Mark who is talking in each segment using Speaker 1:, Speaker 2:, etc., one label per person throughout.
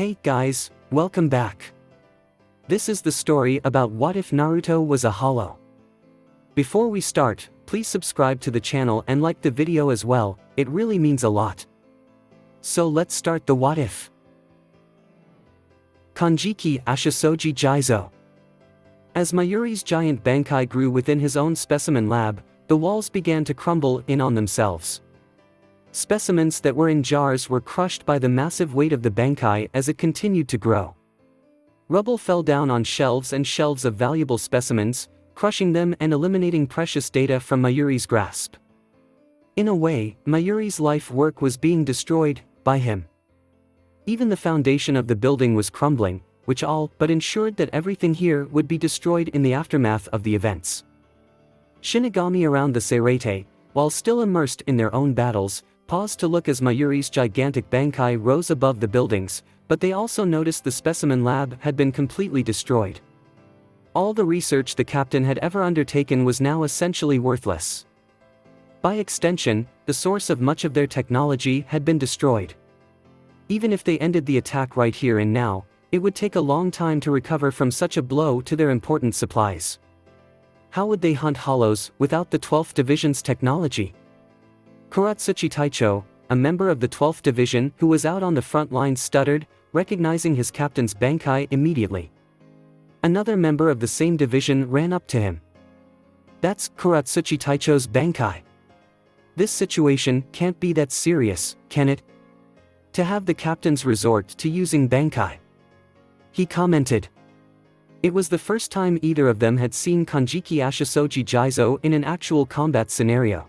Speaker 1: Hey guys, welcome back. This is the story about what if Naruto was a hollow. Before we start, please subscribe to the channel and like the video as well, it really means a lot. So let's start the what if. Kanjiki Ashisoji Jizo. As Mayuri's giant Bankai grew within his own specimen lab, the walls began to crumble in on themselves. Specimens that were in jars were crushed by the massive weight of the Bankai as it continued to grow. Rubble fell down on shelves and shelves of valuable specimens, crushing them and eliminating precious data from Mayuri's grasp. In a way, Mayuri's life work was being destroyed by him. Even the foundation of the building was crumbling, which all but ensured that everything here would be destroyed in the aftermath of the events. Shinigami around the Seirete, while still immersed in their own battles, paused to look as Mayuri's gigantic Bankai rose above the buildings, but they also noticed the specimen lab had been completely destroyed. All the research the captain had ever undertaken was now essentially worthless. By extension, the source of much of their technology had been destroyed. Even if they ended the attack right here and now, it would take a long time to recover from such a blow to their important supplies. How would they hunt hollows without the 12th Division's technology? Kuratsuchi Taicho, a member of the 12th Division who was out on the front lines, stuttered, recognizing his captain's Bankai immediately. Another member of the same division ran up to him. "That's Kuratsuchi Taicho's Bankai. This situation can't be that serious, can it? To have the captains resort to using Bankai," he commented. It was the first time either of them had seen Kanjiki Ashisoji Jizo in an actual combat scenario.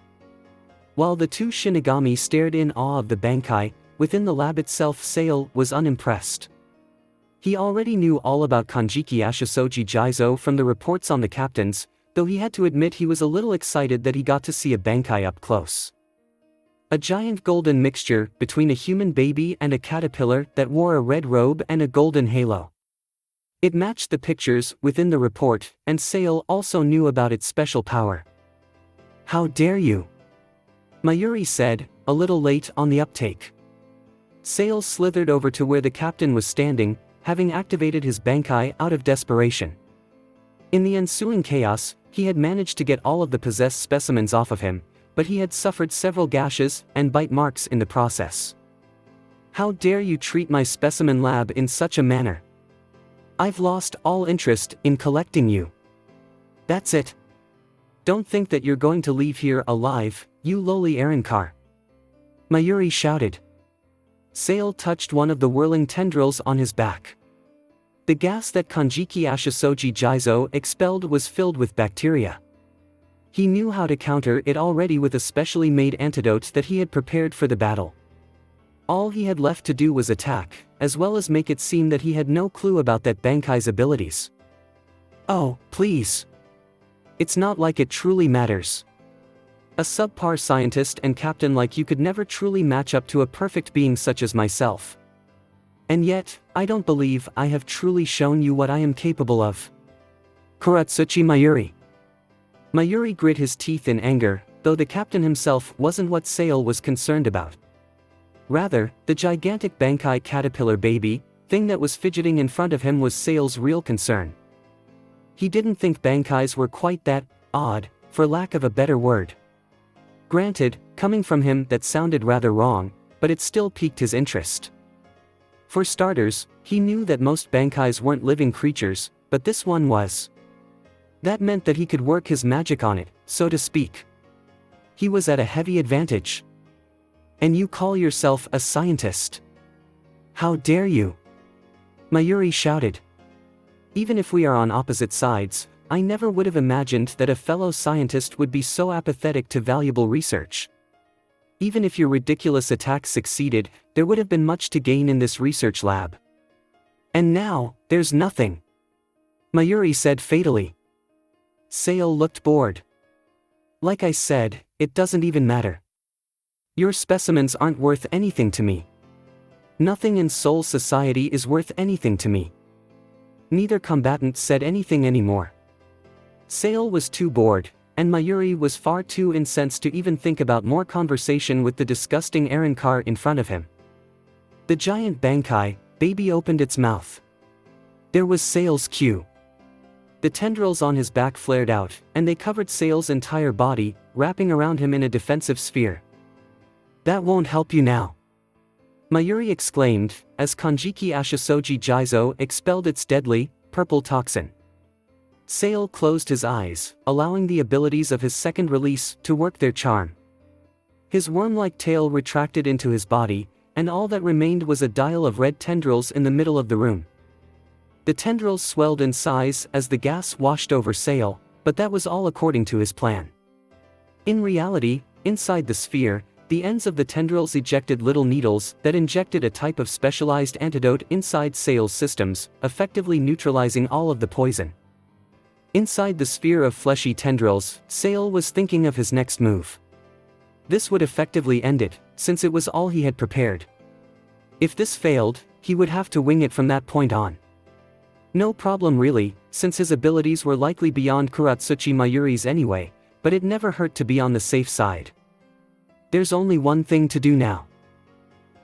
Speaker 1: While the two Shinigami stared in awe of the Bankai, within the lab itself Sale was unimpressed. He already knew all about Kanjiki Ashisoji Jizo from the reports on the captains, though he had to admit he was a little excited that he got to see a Bankai up close. A giant golden mixture between a human baby and a caterpillar that wore a red robe and a golden halo. It matched the pictures within the report, and Sale also knew about its special power. "How dare you?" Mayuri said, a little late on the uptake. Sale slithered over to where the captain was standing, having activated his Bankai out of desperation. In the ensuing chaos, he had managed to get all of the possessed specimens off of him, but he had suffered several gashes and bite marks in the process. "How dare you treat my specimen lab in such a manner? I've lost all interest in collecting you. That's it. Don't think that you're going to leave here alive, you lowly Arankar," Mayuri shouted. Sale touched one of the whirling tendrils on his back. The gas that Kanjiki Ashisoji Jizo expelled was filled with bacteria. He knew how to counter it already with a specially made antidote that he had prepared for the battle. All he had left to do was attack, as well as make it seem that he had no clue about that Bankai's abilities. "Oh, please. It's not like it truly matters. A subpar scientist and captain like you could never truly match up to a perfect being such as myself. And yet, I don't believe I have truly shown you what I am capable of." Kuratsuchi Mayuri. Mayuri grit his teeth in anger, though the captain himself wasn't what Sale was concerned about. Rather, the gigantic Bankai caterpillar baby thing that was fidgeting in front of him was Sale's real concern. He didn't think Bankais were quite that odd, for lack of a better word. Granted, coming from him that sounded rather wrong, but it still piqued his interest. For starters, he knew that most Bankais weren't living creatures, but this one was. That meant that he could work his magic on it, so to speak. He was at a heavy advantage. "And you call yourself a scientist? How dare you?" Mayuri shouted. "Even if we are on opposite sides, I never would have imagined that a fellow scientist would be so apathetic to valuable research. Even if your ridiculous attack succeeded, there would have been much to gain in this research lab. And now, there's nothing," Mayuri said fatally. Sale looked bored. "Like I said, it doesn't even matter. Your specimens aren't worth anything to me. Nothing in Soul Society is worth anything to me." Neither combatant said anything anymore. Sale was too bored, and Mayuri was far too incensed to even think about more conversation with the disgusting Arankar in front of him. The giant Bankai, baby opened its mouth. There was Sail's cue. The tendrils on his back flared out, and they covered Sail's entire body, wrapping around him in a defensive sphere. That won't help you now, Mayuri exclaimed, as Kanjiki Ashisoji Jizo expelled its deadly, purple toxin. Sail closed his eyes, allowing the abilities of his second release to work their charm. His worm-like tail retracted into his body, and all that remained was a dial of red tendrils in the middle of the room. The tendrils swelled in size as the gas washed over Sail, but that was all according to his plan. In reality, inside the sphere, the ends of the tendrils ejected little needles that injected a type of specialized antidote inside Sail's systems, effectively neutralizing all of the poison. Inside the sphere of fleshy tendrils, Sail was thinking of his next move. This would effectively end it, since it was all he had prepared. If this failed, he would have to wing it from that point on. No problem really, since his abilities were likely beyond Kuratsuchi Mayuri's anyway, but it never hurt to be on the safe side. There's only one thing to do now.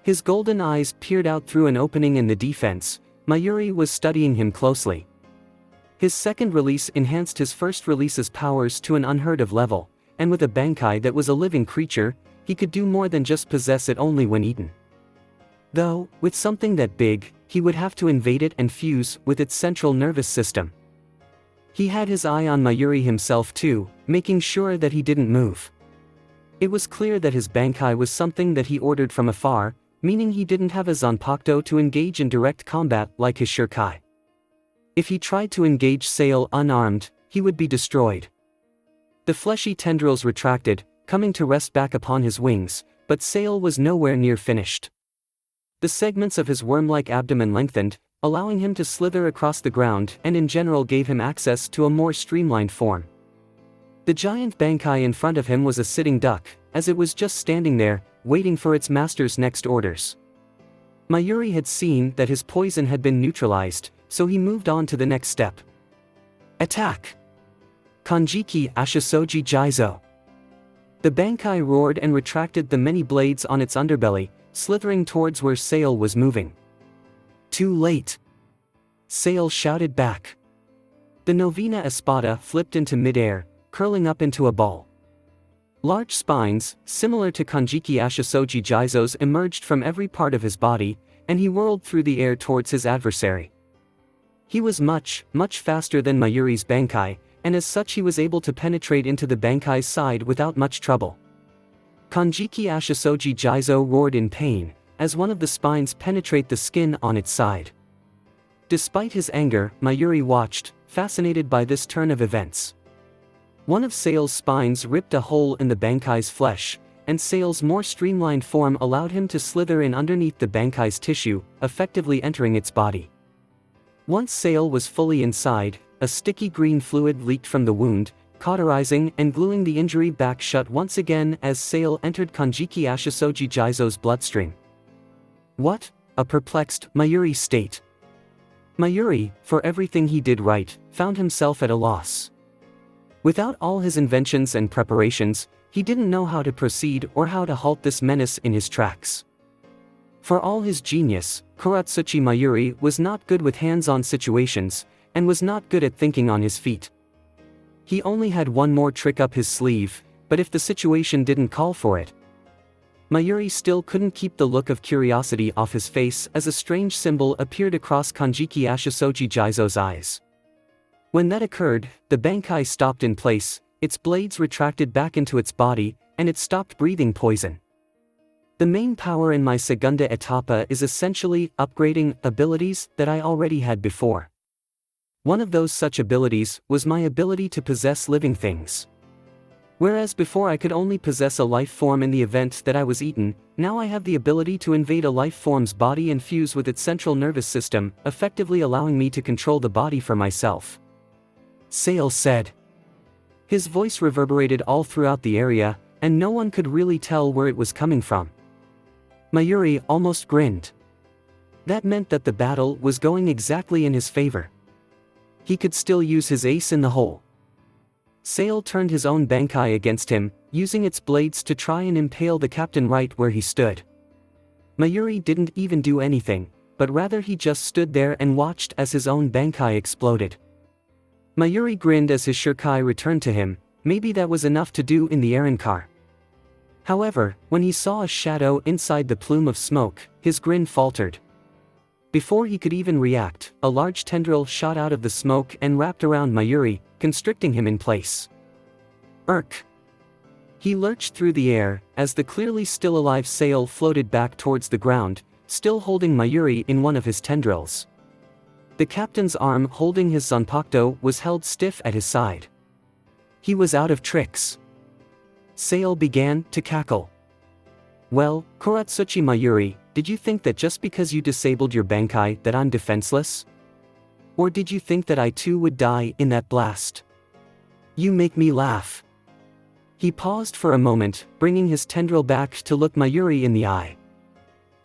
Speaker 1: His golden eyes peered out through an opening in the defense. Mayuri was studying him closely. His second release enhanced his first release's powers to an unheard of level, and with a Bankai that was a living creature, he could do more than just possess it only when eaten. Though, with something that big, he would have to invade it and fuse with its central nervous system. He had his eye on Mayuri himself too, making sure that he didn't move. It was clear that his Bankai was something that he ordered from afar, meaning he didn't have a Zanpakuto to engage in direct combat like his Shurikai. If he tried to engage Sail unarmed, he would be destroyed. The fleshy tendrils retracted, coming to rest back upon his wings, but Sail was nowhere near finished. The segments of his worm-like abdomen lengthened, allowing him to slither across the ground and in general gave him access to a more streamlined form. The giant Bankai in front of him was a sitting duck, as it was just standing there, waiting for its master's next orders. Mayuri had seen that his poison had been neutralized, so he moved on to the next step. Attack! Kanjiki Ashisoji Jizo. The Bankai roared and retracted the many blades on its underbelly, slithering towards where Sail was moving. Too late! Sail shouted back. The Novena Espada flipped into midair, curling up into a ball. Large spines, similar to Kanjiki Ashisoji Jizo's, emerged from every part of his body, and he whirled through the air towards his adversary. He was much faster than Mayuri's Bankai, and as such he was able to penetrate into the Bankai's side without much trouble. Kanjiki Ashisoji Jizo roared in pain, as one of the spines penetrated the skin on its side. Despite his anger, Mayuri watched, fascinated by this turn of events. One of Sail's spines ripped a hole in the Bankai's flesh, and Sail's more streamlined form allowed him to slither in underneath the Bankai's tissue, effectively entering its body. Once Sail was fully inside, a sticky green fluid leaked from the wound, cauterizing and gluing the injury back shut once again as Sail entered Kanjiki Ashisoji Jizo's bloodstream. What? A perplexed Mayuri state. Mayuri, for everything he did right, found himself at a loss. Without all his inventions and preparations, he didn't know how to proceed or how to halt this menace in his tracks. For all his genius, Kuratsuchi Mayuri was not good with hands-on situations, and was not good at thinking on his feet. He only had one more trick up his sleeve, but if the situation didn't call for it. Mayuri still couldn't keep the look of curiosity off his face as a strange symbol appeared across Kanjiki Ashisoji Jizo's eyes. When that occurred, the Bankai stopped in place, its blades retracted back into its body, and it stopped breathing poison. The main power in my Segunda Etapa is essentially upgrading abilities that I already had before. One of those such abilities was my ability to possess living things. Whereas before I could only possess a life form in the event that I was eaten, now I have the ability to invade a life form's body and fuse with its central nervous system, effectively allowing me to control the body for myself. Sail said. His voice reverberated all throughout the area, and no one could really tell where it was coming from. Mayuri almost grinned. That meant that the battle was going exactly in his favor. He could still use his ace in the hole. Sail turned his own Bankai against him, using its blades to try and impale the captain right where he stood. Mayuri didn't even do anything, but rather he just stood there and watched as his own Bankai exploded. Mayuri grinned as his Shirkai returned to him. Maybe that was enough to do in the Eren car. However, when he saw a shadow inside the plume of smoke, his grin faltered. Before he could even react, a large tendril shot out of the smoke and wrapped around Mayuri, constricting him in place. Urk! He lurched through the air, as the clearly still alive sail floated back towards the ground, still holding Mayuri in one of his tendrils. The captain's arm holding his Zanpakuto was held stiff at his side. He was out of tricks. Sail began to cackle. Well, Koratsuchi Mayuri, did you think that just because you disabled your Bankai that I'm defenseless? Or did you think that I too would die in that blast? You make me laugh. He paused for a moment, bringing his tendril back to look Mayuri in the eye.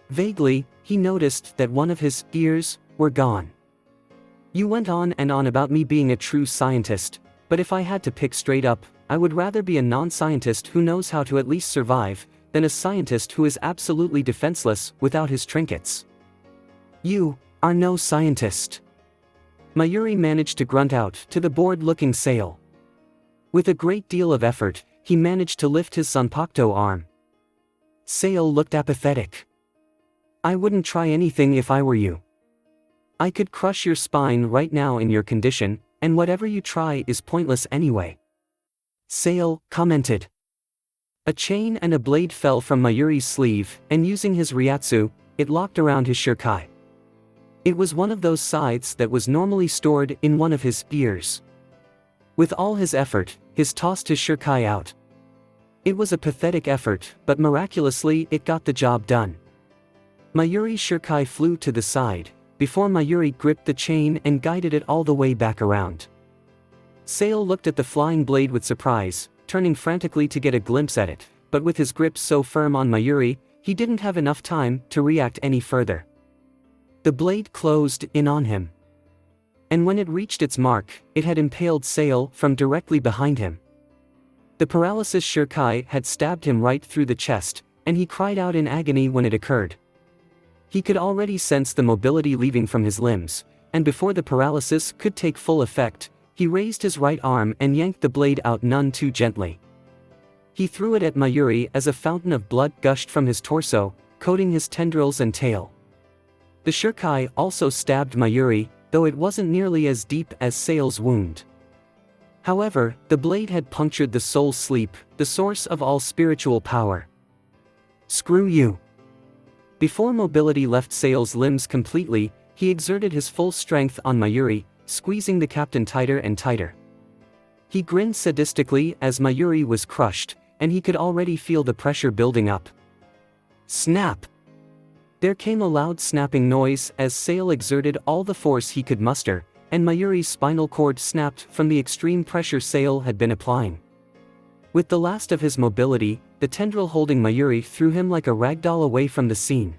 Speaker 1: Vaguely, he noticed that one of his ears were gone. You went on and on about me being a true scientist, but if I had to pick straight up, I would rather be a non-scientist who knows how to at least survive, than a scientist who is absolutely defenseless without his trinkets. You are no scientist. Mayuri managed to grunt out to the bored-looking sail. With a great deal of effort, he managed to lift his Zanpakuto arm. Sail looked apathetic. I wouldn't try anything if I were you. I could crush your spine right now in your condition, and whatever you try is pointless anyway. Sail commented. A chain and a blade fell from Mayuri's sleeve, and using his Ryatsu, it locked around his Shirkai. It was one of those scythes that was normally stored in one of his ears. With all his effort, he tossed his Shirkai out. It was a pathetic effort, but miraculously it got the job done. Mayuri's Shirkai flew to the side, before Mayuri gripped the chain and guided it all the way back around. Sail looked at the flying blade with surprise, turning frantically to get a glimpse at it, but with his grip so firm on Mayuri, he didn't have enough time to react any further. The blade closed in on him. And when it reached its mark, it had impaled Sail from directly behind him. The paralysis Shirkai had stabbed him right through the chest, and he cried out in agony when it occurred. He could already sense the mobility leaving from his limbs, and before the paralysis could take full effect, he raised his right arm and yanked the blade out none too gently. He threw it at Mayuri as a fountain of blood gushed from his torso, coating his tendrils and tail. The Shirkai also stabbed Mayuri, though it wasn't nearly as deep as Sail's wound. However, the blade had punctured the soul's sleep, the source of all spiritual power. Screw you. Before mobility left Sail's limbs completely, he exerted his full strength on Mayuri, squeezing the captain tighter and tighter. He grinned sadistically as Mayuri was crushed, and he could already feel the pressure building up. Snap! There came a loud snapping noise as Sail exerted all the force he could muster, and Mayuri's spinal cord snapped from the extreme pressure Sail had been applying. With the last of his mobility, the tendril holding Mayuri threw him like a ragdoll away from the scene.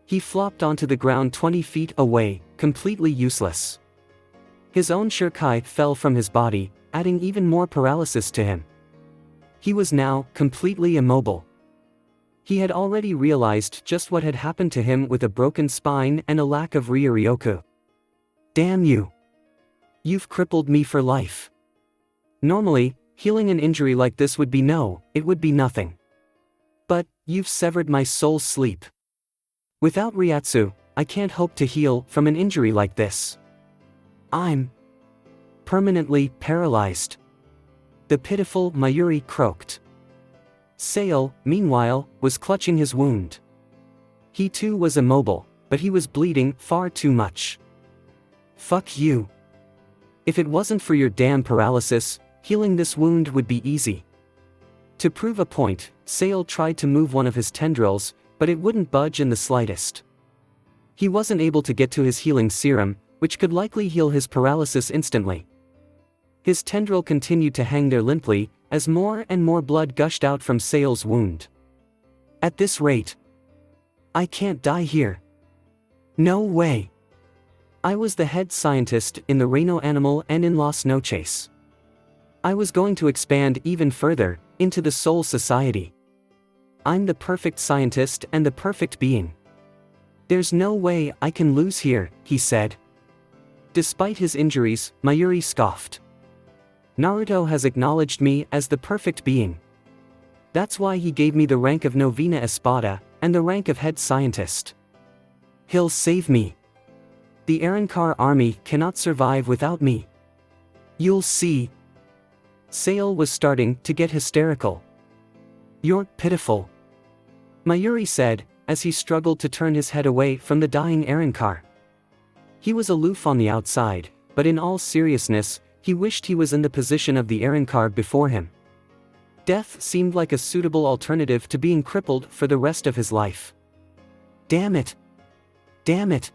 Speaker 1: He flopped onto the ground 20 feet away, completely useless. His own Shirkai fell from his body, adding even more paralysis to him. He was now completely immobile. He had already realized just what had happened to him with a broken spine and a lack of Ryoryoku. Damn you! You've crippled me for life. Normally, healing an injury like this would be it would be nothing. But, you've severed my soul's sleep. Without Ryatsu, I can't hope to heal from an injury like this. I'm permanently paralyzed. The pitiful Mayuri croaked. Sail, meanwhile, was clutching his wound. He too was immobile, but he was bleeding far too much. Fuck you. If it wasn't for your damn paralysis, healing this wound would be easy. To prove a point, Sail tried to move one of his tendrils, but it wouldn't budge in the slightest. He wasn't able to get to his healing serum, which could likely heal his paralysis instantly. His tendril continued to hang there limply, as more and more blood gushed out from Sail's wound. At this rate, I can't die here. No way. I was the head scientist in the Reino Animal and in Las Noches. I was going to expand even further, into the Soul Society. I'm the perfect scientist and the perfect being. "There's no way I can lose here," he said. Despite his injuries, Mayuri scoffed. "Naruto has acknowledged me as the perfect being. That's why he gave me the rank of Novena Espada, and the rank of head scientist. He'll save me. The Arrancar army cannot survive without me. You'll see." Sale was starting to get hysterical. "You're pitiful," Mayuri said, as he struggled to turn his head away from the dying Arrancar. He was aloof on the outside, but in all seriousness, he wished he was in the position of the Arrancar before him. Death seemed like a suitable alternative to being crippled for the rest of his life. Damn it! Damn it!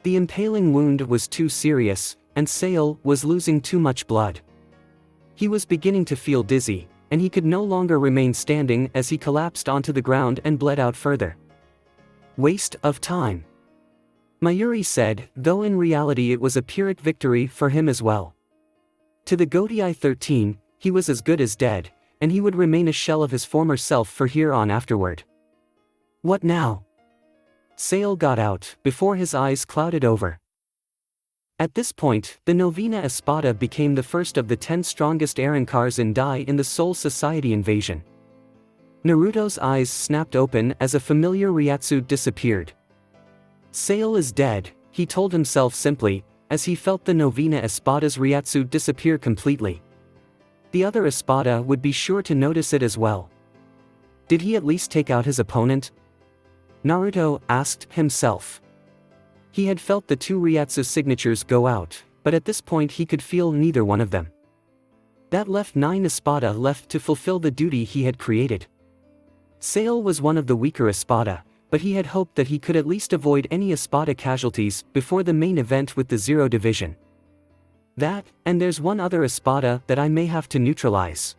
Speaker 1: The impaling wound was too serious, and Sale was losing too much blood. He was beginning to feel dizzy, and he could no longer remain standing as he collapsed onto the ground and bled out further. "Waste of time," Mayuri said, though in reality it was a Pyrrhic victory for him as well. To the Gotei 13, he was as good as dead, and he would remain a shell of his former self for here on afterward. What now? Sale got out, before his eyes clouded over. At this point, the Novena Espada became the first of the 10 strongest Arrancars in Dai in the Soul Society invasion. Naruto's eyes snapped open as a familiar Ryatsu disappeared. Sale is dead, he told himself simply, as he felt the Novena Espada's Ryatsu disappear completely. The other Espada would be sure to notice it as well. Did he at least take out his opponent? Naruto asked himself. He had felt the 2 Ryatsu signatures go out, but at this point he could feel neither one of them. That left 9 Espada left to fulfill the duty he had created. Sale was one of the weaker Espada, but he had hoped that he could at least avoid any Espada casualties before the main event with the Zero Division. That, and there's one other Espada that I may have to neutralize.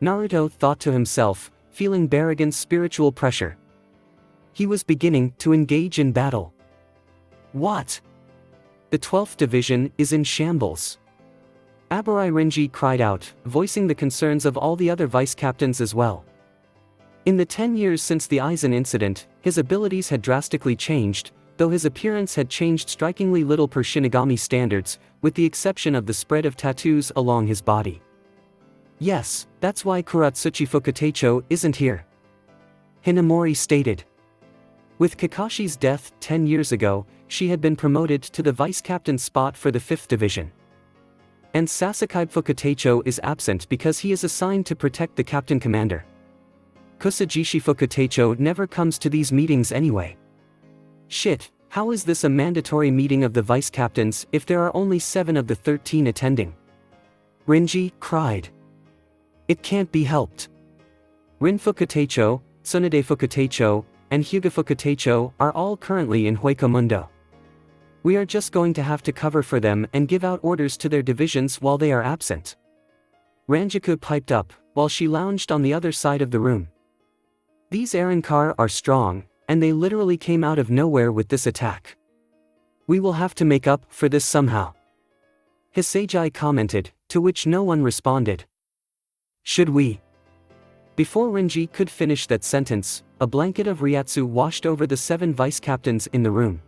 Speaker 1: Naruto thought to himself, feeling Baragon's spiritual pressure. He was beginning to engage in battle. What? The 12th Division is in shambles. Abarai Renji cried out, voicing the concerns of all the other vice-captains as well. In the 10 years since the Aizen incident, his abilities had drastically changed, though his appearance had changed strikingly little per Shinigami standards, with the exception of the spread of tattoos along his body. Yes, that's why Kuratsuchi Fukatecho isn't here, Hinamori stated. With Kakashi's death 10 years ago, she had been promoted to the vice-captain spot for the 5th Division. And Sasuke Fukatecho is absent because he is assigned to protect the captain commander. Kusajishi Fukatecho never comes to these meetings anyway. Shit, how is this a mandatory meeting of the vice-captains if there are only 7 of the 13 attending? Renji cried. It can't be helped. Rin Fukatecho, Tsunade Fukatecho, and Hyuga Fukatecho are all currently in Huecomundo. We are just going to have to cover for them and give out orders to their divisions while they are absent. Ranjaku piped up, while she lounged on the other side of the room. These Arrancar are strong, and they literally came out of nowhere with this attack. We will have to make up for this somehow. Hisagi commented, to which no one responded. Should we? Before Renji could finish that sentence, a blanket of Ryatsu washed over the 7 vice-captains in the room.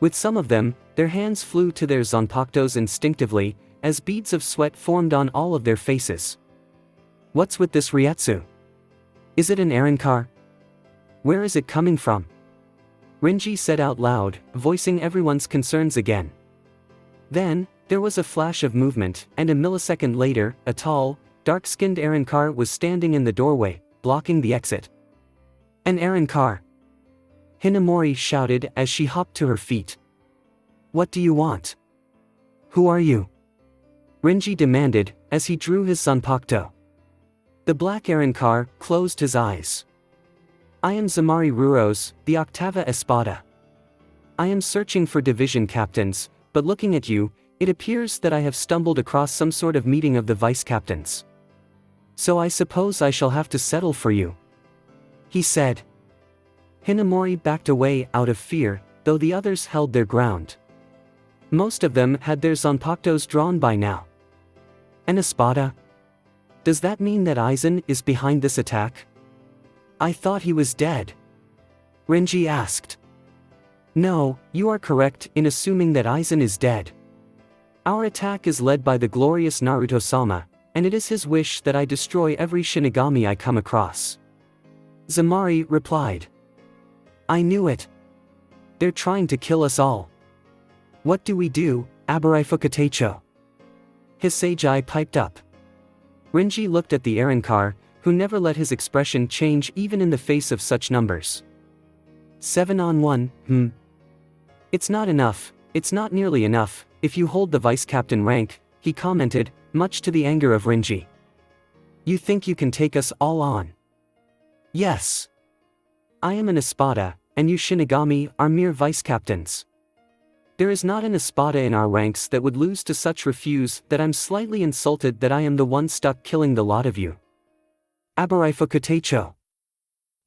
Speaker 1: With some of them, their hands flew to their zanpakutos instinctively, as beads of sweat formed on all of their faces. What's with this Ryatsu? Is it an Arrancar? Where is it coming from? Renji said out loud, voicing everyone's concerns again. Then, there was a flash of movement, and a millisecond later, a tall, dark-skinned Arrancar was standing in the doorway, blocking the exit. An Arrancar! Hinamori shouted as she hopped to her feet. What do you want? Who are you? Renji demanded, as he drew his zanpakuto. The black Arrancar closed his eyes. I am Zamari Ruros, the Octava Espada. I am searching for division captains, but looking at you, it appears that I have stumbled across some sort of meeting of the vice-captains. So I suppose I shall have to settle for you, he said. Hinamori backed away out of fear, though the others held their ground. Most of them had their zanpakutos drawn by now. An Espada? Does that mean that Aizen is behind this attack? I thought he was dead. Renji asked. No, you are correct in assuming that Aizen is dead. Our attack is led by the glorious Naruto-sama, and it is his wish that I destroy every Shinigami I come across. Zamari replied. I knew it. They're trying to kill us all. What do we do, Abarai? Hisagi piped up. Renji looked at the Arankar, who never let his expression change even in the face of such numbers. 7-on-1, It's not enough, it's not nearly enough, if you hold the vice-captain rank, he commented, much to the anger of Renji. You think you can take us all on? Yes. I am an Espada, and you Shinigami are mere vice-captains. There is not an Espada in our ranks that would lose to such refuse that I'm slightly insulted that I am the one stuck killing the lot of you. Abarai.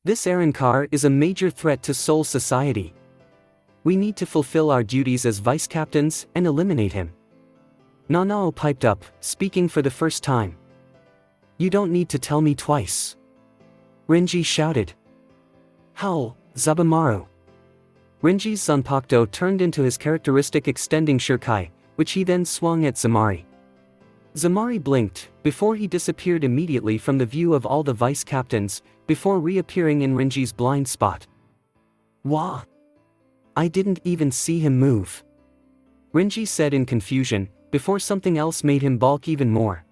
Speaker 1: This Arankar is a major threat to Seoul society. We need to fulfill our duties as vice-captains and eliminate him. Nanao piped up, speaking for the first time. You don't need to tell me twice. Renji shouted. Howl, Zabumaru. Renji's Zanpakuto turned into his characteristic extending shuriken, which he then swung at Zamari. Zamari blinked, before he disappeared immediately from the view of all the vice-captains, before reappearing in Renji's blind spot. Wah! I didn't even see him move. Renji said in confusion, before something else made him balk even more.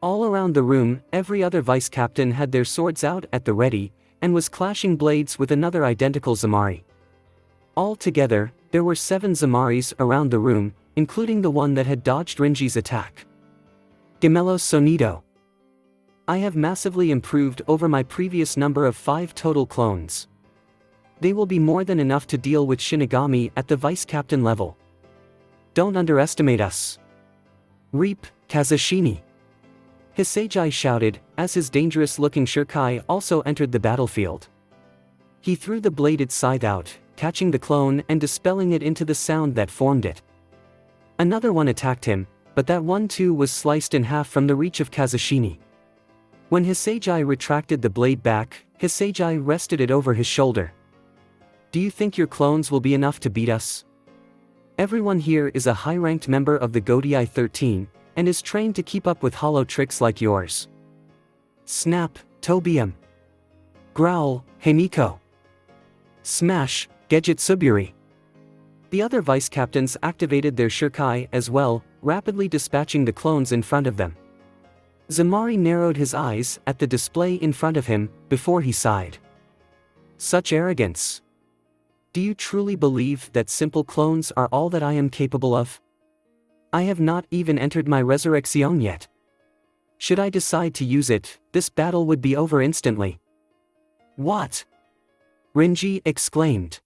Speaker 1: All around the room, every other vice-captain had their swords out at the ready, and was clashing blades with another identical Zamari. Altogether, there were 7 Zamaris around the room, including the one that had dodged Renji's attack. Gemelo Sonido. I have massively improved over my previous number of 5 total clones. They will be more than enough to deal with Shinigami at the vice-captain level. Don't underestimate us. Reap, Kazushini. Hisagi shouted, as his dangerous-looking shuriken also entered the battlefield. He threw the bladed scythe out, catching the clone and dispelling it into the sound that formed it. Another one attacked him, but that one too was sliced in half from the reach of Kazushini. When Hisagi retracted the blade back, Hisagi rested it over his shoulder. Do you think your clones will be enough to beat us? Everyone here is a high-ranked member of the Godai 13, and is trained to keep up with hollow tricks like yours. Snap, Tobium. Growl, Himiko. Smash, Gejitsuburi. The other vice-captains activated their shuriken as well, rapidly dispatching the clones in front of them. Zamari narrowed his eyes at the display in front of him, before he sighed. Such arrogance. Do you truly believe that simple clones are all that I am capable of? I have not even entered my resurrection yet. Should I decide to use it, this battle would be over instantly. What? Renji exclaimed.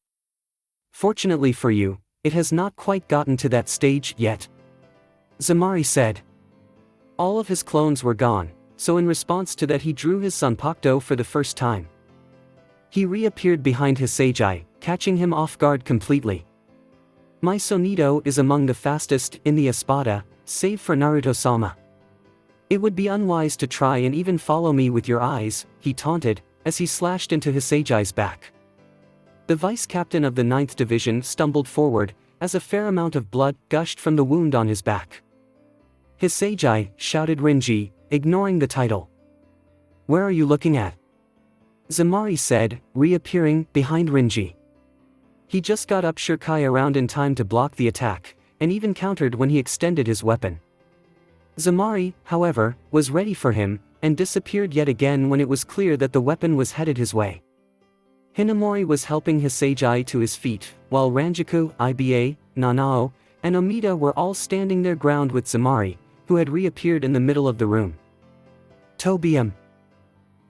Speaker 1: Fortunately for you, it has not quite gotten to that stage yet. Zamari said. All of his clones were gone, so in response to that he drew his Zanpakuto for the first time. He reappeared behind Hisagi, catching him off guard completely. My Sonido is among the fastest in the Espada, save for Naruto-sama. It would be unwise to try and even follow me with your eyes, he taunted, as he slashed into Hisagi's back. The vice-captain of the 9th Division stumbled forward, as a fair amount of blood gushed from the wound on his back. Hisagi, shouted Renji, ignoring the title. Where are you looking at? Zamari said, reappearing behind Renji. He just got up shuriken around in time to block the attack, and even countered when he extended his weapon. Zamari, however, was ready for him, and disappeared yet again when it was clear that the weapon was headed his way. Hinamori was helping Hisagi to his feet, while Ranjaku, Iba, Nanao, and Omida were all standing their ground with Zamari, who had reappeared in the middle of the room. Tobium!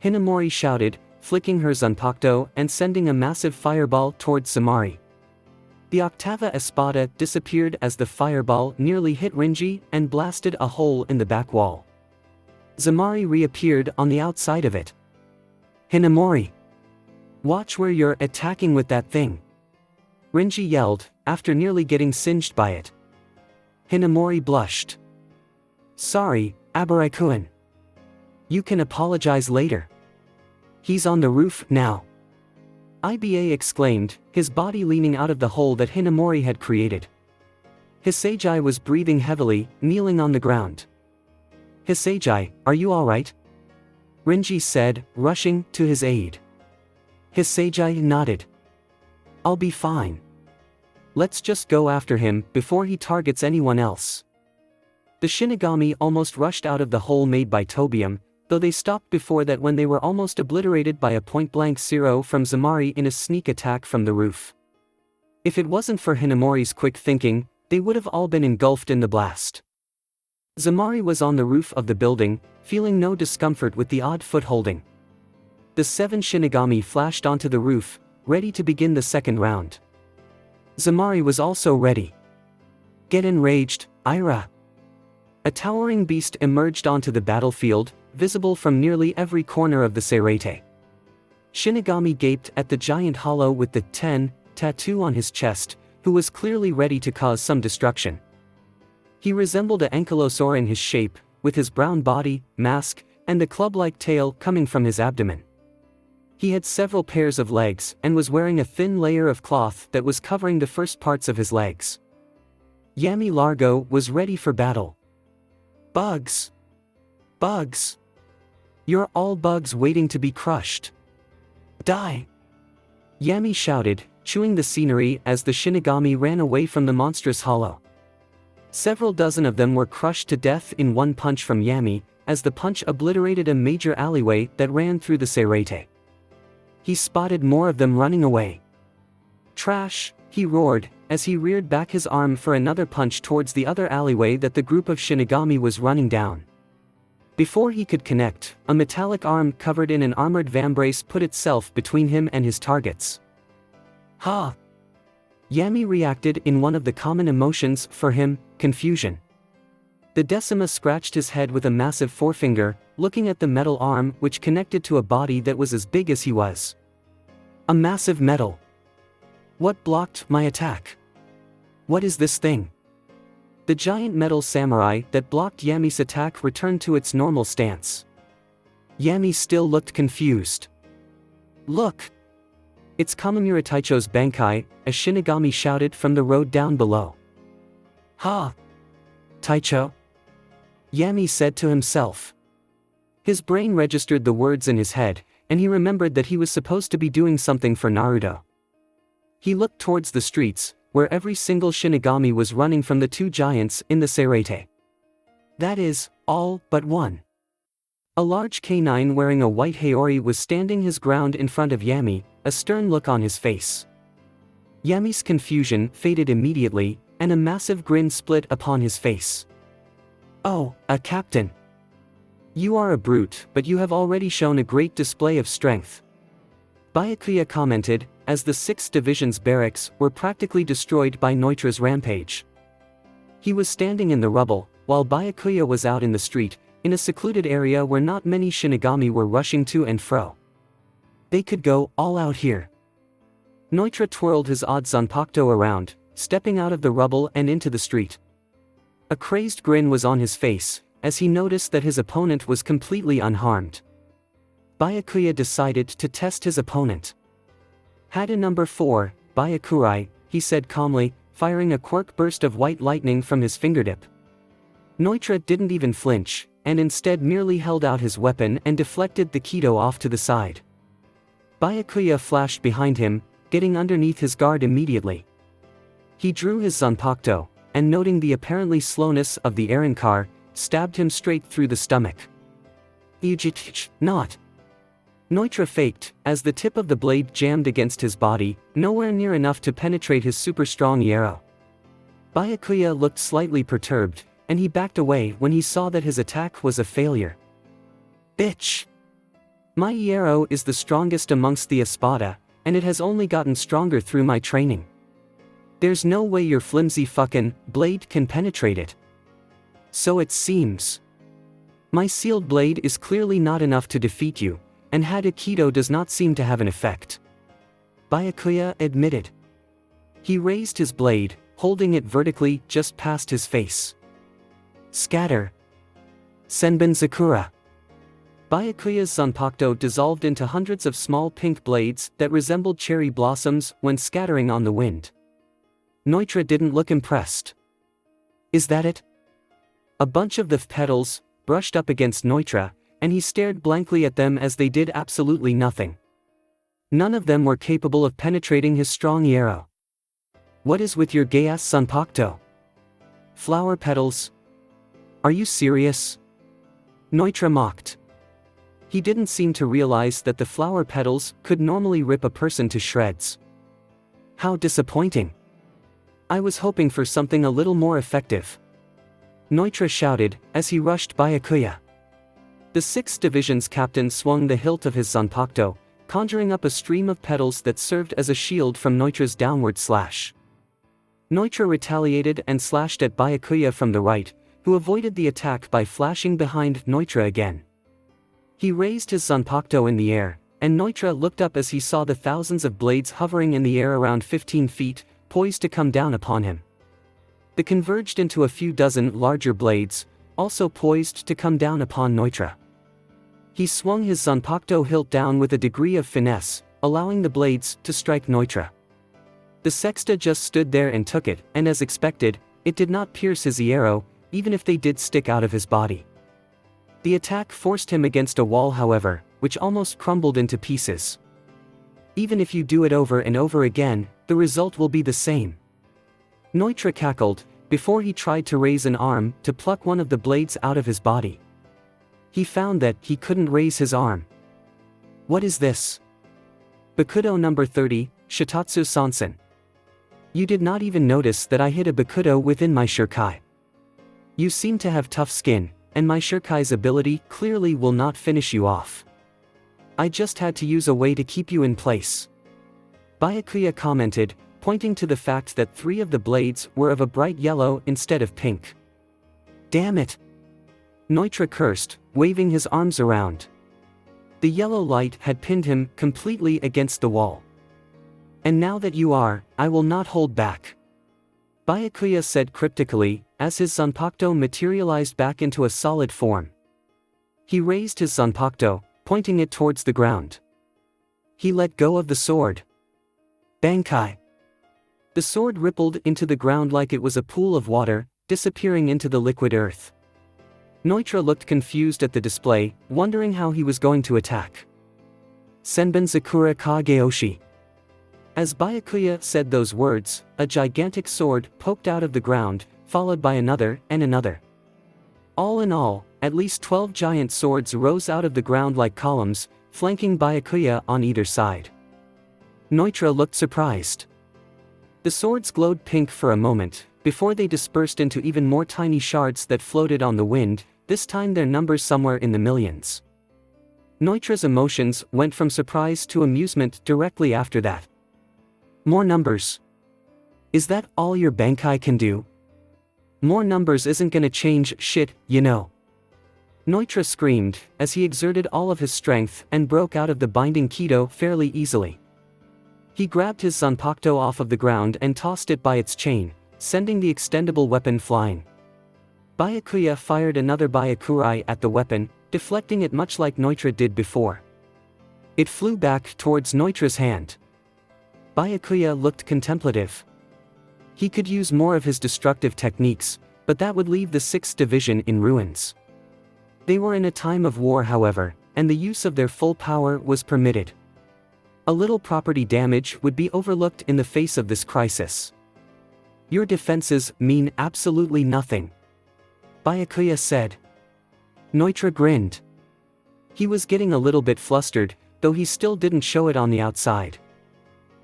Speaker 1: Hinamori shouted, flicking her Zanpakuto and sending a massive fireball towards Zamari. The Octava Espada disappeared as the fireball nearly hit Renji and blasted a hole in the back wall. Zamari reappeared on the outside of it. Hinamori! Watch where you're attacking with that thing! Renji yelled, after nearly getting singed by it. Hinamori blushed. Sorry, Abarai-kun. You can apologize later. He's on the roof now. Iba exclaimed, his body leaning out of the hole that Hinamori had created. Hisagi was breathing heavily, kneeling on the ground. "Hisagi, are you alright?" Renji said, rushing to his aid. Hisagi nodded. "I'll be fine. Let's just go after him before he targets anyone else." The Shinigami almost rushed out of the hole made by Tobium, though they stopped before that when they were almost obliterated by a point-blank zero from Zamari in a sneak attack from the roof. If it wasn't for Hinamori's quick thinking, they would have all been engulfed in the blast. Zamari was on the roof of the building, feeling no discomfort with the odd footholding. The 7 Shinigami flashed onto the roof, ready to begin the second round. Zamari was also ready. "Get enraged, Ira." A towering beast emerged onto the battlefield, visible from nearly every corner of the Seirete. Shinigami gaped at the giant hollow with the 10 tattoo on his chest, who was clearly ready to cause some destruction. He resembled an ankylosaur in his shape, with his brown body, mask, and the club-like tail coming from his abdomen. He had several pairs of legs and was wearing a thin layer of cloth that was covering the first parts of his legs. Yami Largo was ready for battle. "Bugs! Bugs! You're all bugs waiting to be crushed. Die!" Yami shouted, chewing the scenery as the Shinigami ran away from the monstrous hollow. Several dozen of them were crushed to death in one punch from Yami, as the punch obliterated a major alleyway that ran through the Seirete. He spotted more of them running away. "Trash!" he roared, as he reared back his arm for another punch towards the other alleyway that the group of Shinigami was running down. Before he could connect, a metallic arm covered in an armored vambrace put itself between him and his targets. "Ha!" Yami reacted in one of the common emotions for him, confusion. The Decima scratched his head with a massive forefinger, looking at the metal arm which connected to a body that was as big as he was. A massive metal. "What blocked my attack? What is this thing?" The giant metal samurai that blocked Yami's attack returned to its normal stance. Yami still looked confused. "Look! It's Kamimura Taicho's Bankai," a Shinigami shouted from the road down below. "Ha! Taicho?" Yami said to himself. His brain registered the words in his head, and he remembered that he was supposed to be doing something for Naruto. He looked towards the streets, where every single Shinigami was running from the 2 giants in the Seirete. That is, all but one. A large canine wearing a white Haori was standing his ground in front of Yami, a stern look on his face. Yami's confusion faded immediately, and a massive grin split upon his face. "Oh, a captain. You are a brute, but you have already shown a great display of strength," Byakuya commented, as the 6th Division's barracks were practically destroyed by Neutra's rampage. He was standing in the rubble, while Byakuya was out in the street, in a secluded area where not many Shinigami were rushing to and fro. They could go all out here. Neutra twirled his odd Zanpakuto around, stepping out of the rubble and into the street. A crazed grin was on his face, as he noticed that his opponent was completely unharmed. Byakuya decided to test his opponent. "Hada number 4, Byakurai," he said calmly, firing a quirk burst of white lightning from his fingertip. Neutra didn't even flinch, and instead merely held out his weapon and deflected the Kido off to the side. Byakuya flashed behind him, getting underneath his guard immediately. He drew his Zanpakuto, and noting the apparently slowness of the Aaron-car, stabbed him straight through the stomach. Not. Neutra faked, as the tip of the blade jammed against his body, nowhere near enough to penetrate his super-strong arrow. Byakuya looked slightly perturbed, and he backed away when he saw that his attack was a failure. "Bitch! My arrow is the strongest amongst the Espada, and it has only gotten stronger through my training. There's no way your flimsy fucking blade can penetrate it." "So it seems. My sealed blade is clearly not enough to defeat you, and Hada Kido does not seem to have an effect," Byakuya admitted. He raised his blade, holding it vertically just past his face. "Scatter. Senbin Sakura." Byakuya's Zanpakuto dissolved into hundreds of small pink blades that resembled cherry blossoms when scattering on the wind. Neutra didn't look impressed. Is that it? A bunch of the petals brushed up against Neutra, and he stared blankly at them as they did absolutely nothing. None of them were capable of penetrating his strong arrow. What is with your gay-ass Zanpakuto? Flower petals? Are you serious? Neutra mocked. He didn't seem to realize that the flower petals could normally rip a person to shreds. How disappointing. I was hoping for something a little more effective. Neutra shouted as he rushed Byakuya. The 6th Division's captain swung the hilt of his Zanpakuto, conjuring up a stream of petals that served as a shield from Neutra's downward slash. Neutra retaliated and slashed at Byakuya from the right, who avoided the attack by flashing behind Neutra again. He raised his Zanpakuto in the air, and Neutra looked up as he saw the thousands of blades hovering in the air around 15 feet, poised to come down upon him. They converged into a few dozen larger blades, also poised to come down upon Neutra. He swung his Zanpakuto hilt down with a degree of finesse, allowing the blades to strike Neutra. The sexta just stood there and took it, and as expected, it did not pierce his arrow, even if they did stick out of his body. The attack forced him against a wall, however, which almost crumbled into pieces. Even if you do it over and over again, the result will be the same. Neutra cackled, before he tried to raise an arm to pluck one of the blades out of his body. He found that he couldn't raise his arm. What is this? Bakudo number 30, Shitatsu Sansen. You did not even notice that I hid a Bakudo within my Shurikai. You seem to have tough skin, and my Shurikai's ability clearly will not finish you off. I just had to use a way to keep you in place. Byakuya commented, pointing to the fact that 3 of the blades were of a bright yellow instead of pink. Damn it! Neutra cursed, waving his arms around. The yellow light had pinned him completely against the wall. And now that you are, I will not hold back. Byakuya said cryptically, as his Zanpakuto materialized back into a solid form. He raised his Zanpakuto, pointing it towards the ground. He let go of the sword. Bankai. The sword rippled into the ground like it was a pool of water, disappearing into the liquid earth. Neutra looked confused at the display, wondering how he was going to attack. Senbon Sakura Kageyoshi. As Byakuya said those words, a gigantic sword poked out of the ground, followed by another and another. All in all, at least 12 giant swords rose out of the ground like columns, flanking Byakuya on either side. Neutra looked surprised. The swords glowed pink for a moment, before they dispersed into even more tiny shards that floated on the wind, this time their numbers somewhere in the millions. Neutra's emotions went from surprise to amusement directly after that. More numbers. Is that all your Bankai can do? More numbers isn't gonna change shit, you know. Neutra screamed, as he exerted all of his strength and broke out of the binding Kido fairly easily. He grabbed his Zanpakuto off of the ground and tossed it by its chain, sending the extendable weapon flying. Byakuya fired another Byakurai at the weapon, deflecting it much like Neutra did before. It flew back towards Neutra's hand. Byakuya looked contemplative. He could use more of his destructive techniques, but that would leave the 6th Division in ruins. They were in a time of war, however, and the use of their full power was permitted. A little property damage would be overlooked in the face of this crisis. Your defenses mean absolutely nothing, Byakuya said. Neutra grinned. He was getting a little bit flustered, though he still didn't show it on the outside.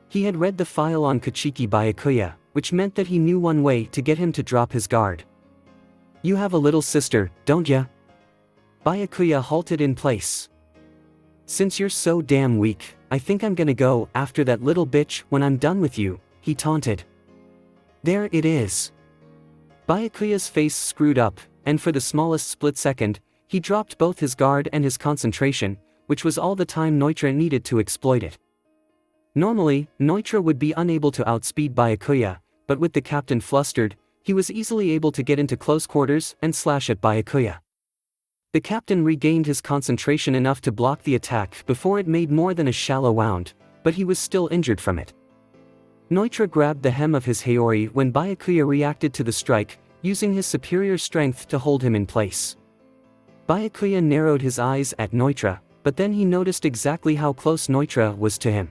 Speaker 1: He had read the file on Kachiki Byakuya, which meant that he knew one way to get him to drop his guard. You have a little sister, don't ya? Byakuya halted in place. Since you're so damn weak, I think I'm gonna go after that little bitch when I'm done with you, he taunted. There it is. Byakuya's face screwed up, and for the smallest split second, he dropped both his guard and his concentration, which was all the time Neutra needed to exploit it. Normally, Neutra would be unable to outspeed Byakuya, but with the captain flustered, he was easily able to get into close quarters and slash at Byakuya. The captain regained his concentration enough to block the attack before it made more than a shallow wound, but he was still injured from it. Neutra grabbed the hem of his Haori when Byakuya reacted to the strike, using his superior strength to hold him in place. Byakuya narrowed his eyes at Neutra, but then he noticed exactly how close Neutra was to him.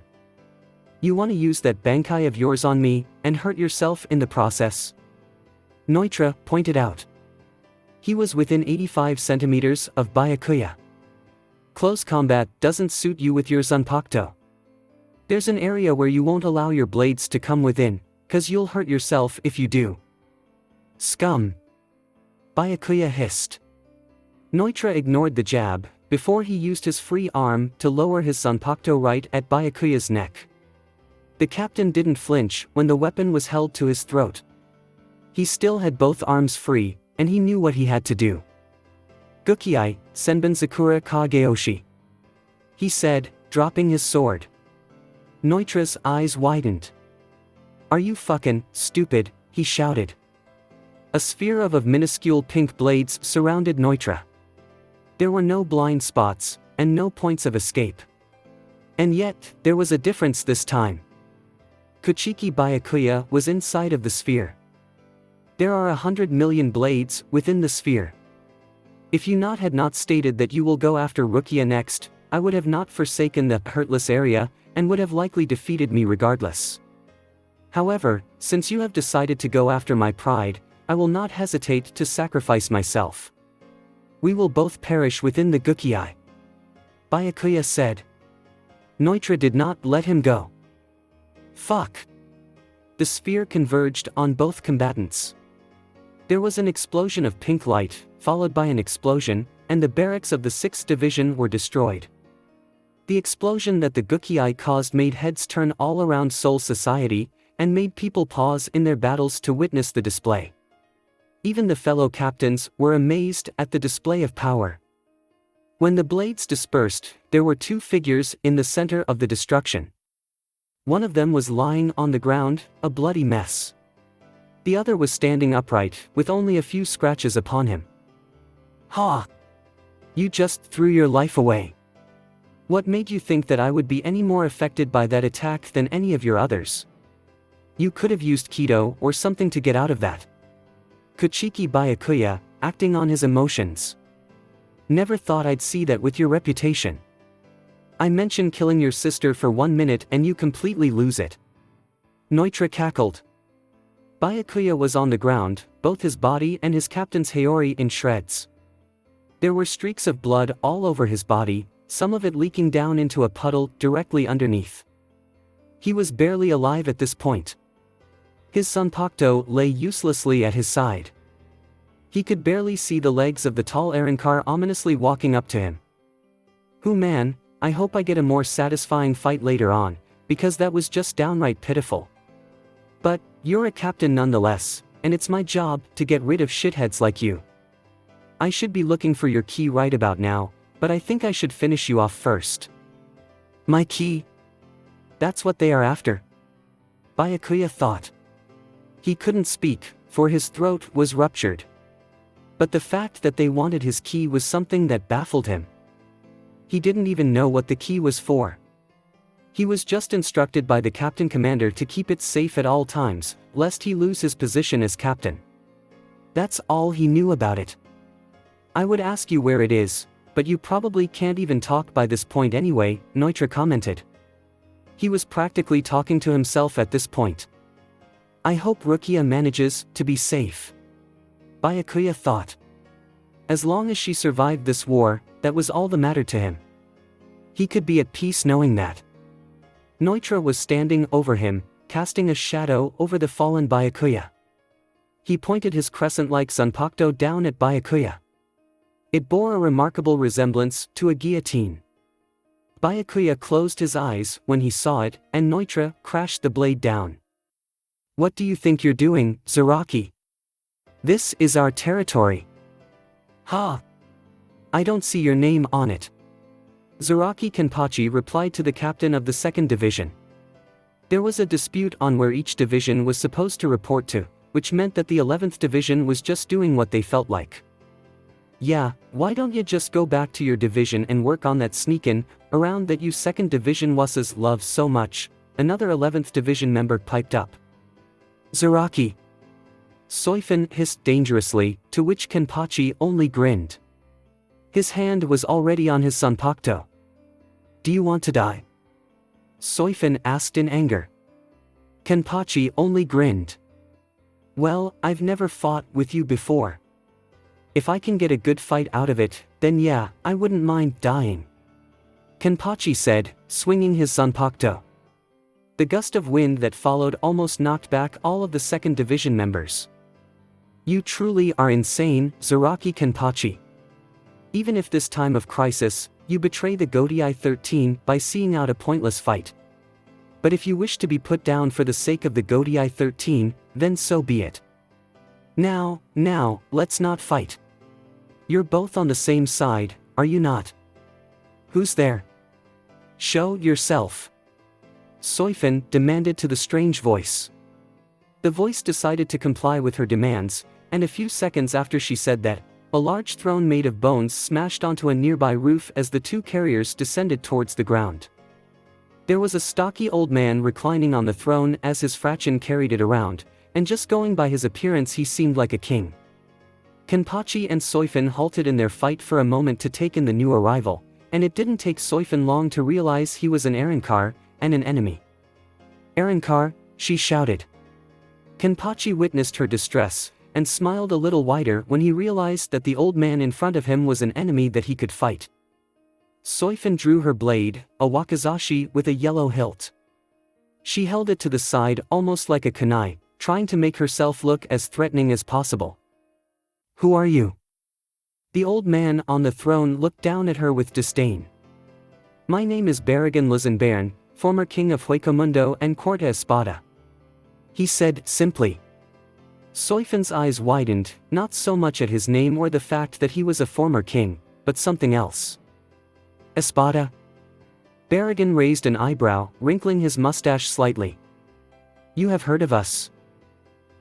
Speaker 1: "You want to use that Bankai of yours on me, and hurt yourself in the process?" Neutra pointed out. He was within 85 centimeters of Byakuya. "Close combat doesn't suit you with your Zanpakuto. There's an area where you won't allow your blades to come within, 'cause you'll hurt yourself if you do." "Scum!" Byakuya hissed. Neutra ignored the jab, before he used his free arm to lower his Zanpakuto right at Byakuya's neck. The captain didn't flinch when the weapon was held to his throat. He still had both arms free, and he knew what he had to do. "Gukiai, Senbon Sakura Kageyoshi," he said, dropping his sword. Neutra's eyes widened. "Are you fucking stupid?" he shouted. A sphere of minuscule pink blades surrounded Neutra. There were no blind spots, and no points of escape. And yet, there was a difference this time. Kuchiki Byakuya was inside of the sphere. There are 100 million blades within the sphere. If you had not stated that you will go after Rukia next, I would have not forsaken the hurtless area, and would have likely defeated me regardless. However, since you have decided to go after my pride, I will not hesitate to sacrifice myself. We will both perish within the Gukiai," Byakuya said. Neutra did not let him go. "Fuck!" The sphere converged on both combatants. There was an explosion of pink light, followed by an explosion, and the barracks of the 6th Division were destroyed. The explosion that the Gukiai caused made heads turn all around Seoul society, and made people pause in their battles to witness the display. Even the fellow captains were amazed at the display of power. When the blades dispersed, there were two figures in the center of the destruction. One of them was lying on the ground, a bloody mess. The other was standing upright, with only a few scratches upon him. "Ha! You just threw your life away. What made you think that I would be any more affected by that attack than any of your others? You could have used Kido or something to get out of that." Kuchiki Byakuya, acting on his emotions. "Never thought I'd see that with your reputation. I mention killing your sister for 1 minute and you completely lose it." Neutra cackled. Byakuya was on the ground, both his body and his captain's Haori in shreds. There were streaks of blood all over his body, some of it leaking down into a puddle directly underneath. He was barely alive at this point. His Zanpakuto lay uselessly at his side. He could barely see the legs of the tall Arankar ominously walking up to him. Man, I hope I get a more satisfying fight later on, because that was just downright pitiful. But, you're a captain nonetheless, and it's my job to get rid of shitheads like you. I should be looking for your key right about now, but I think I should finish you off first." "My key? That's what they are after?" Byakuya thought. He couldn't speak, for his throat was ruptured. But the fact that they wanted his key was something that baffled him. He didn't even know what the key was for. He was just instructed by the captain commander to keep it safe at all times, lest he lose his position as captain. That's all he knew about it. "I would ask you where it is, but you probably can't even talk by this point anyway," Neutra commented. He was practically talking to himself at this point. "I hope Rukia manages to be safe," Byakuya thought. As long as she survived this war, that was all that mattered to him. He could be at peace knowing that. Neutra was standing over him, casting a shadow over the fallen Byakuya. He pointed his crescent-like Zanpakuto down at Byakuya. It bore a remarkable resemblance to a guillotine. Byakuya closed his eyes when he saw it, and Neutra crashed the blade down. "What do you think you're doing, Zaraki? This is our territory." "Ha! I don't see your name on it." Zaraki Kenpachi replied to the captain of the 2nd Division. There was a dispute on where each division was supposed to report to, which meant that the 11th Division was just doing what they felt like. Yeah, why don't you just go back to your division and work on that sneakin' around that you 2nd Division wasses love so much, another 11th Division member piped up. Zaraki. Soifin hissed dangerously, to which Kenpachi only grinned. His hand was already on his Zanpakuto. Do you want to die? Soifin asked in anger. Kenpachi only grinned. Well, I've never fought with you before. If I can get a good fight out of it, then yeah, I wouldn't mind dying. Kenpachi said, swinging his Zanpakuto. The gust of wind that followed almost knocked back all of the 2nd Division members. You truly are insane, Zaraki Kenpachi. Even if this time of crisis, you betray the Godai 13 by seeing out a pointless fight. But if you wish to be put down for the sake of the Godai 13, then so be it. Now, let's not fight. You're both on the same side, are you not? Who's there? Show yourself. Soifin demanded to the strange voice. The voice decided to comply with her demands, and a few seconds after she said that, a large throne made of bones smashed onto a nearby roof as the 2 carriers descended towards the ground. There was a stocky old man reclining on the throne as his fraction carried it around, and just going by his appearance he seemed like a king. Kenpachi and Soifin halted in their fight for a moment to take in the new arrival, and it didn't take Soifin long to realize he was an Arrancar, and an enemy. Arrancar, she shouted. Kenpachi witnessed her distress, and smiled a little wider when he realized that the old man in front of him was an enemy that he could fight. Soifin drew her blade, a wakizashi with a yellow hilt. She held it to the side almost like a kunai, trying to make herself look as threatening as possible. Who are you? The old man on the throne looked down at her with disdain. My name is Barragan Lizenbairn, former king of Huecomundo and Corta Espada. He said simply. Soifin's eyes widened, not so much at his name or the fact that he was a former king, but something else. Espada? Barragan raised an eyebrow, wrinkling his mustache slightly. You have heard of us?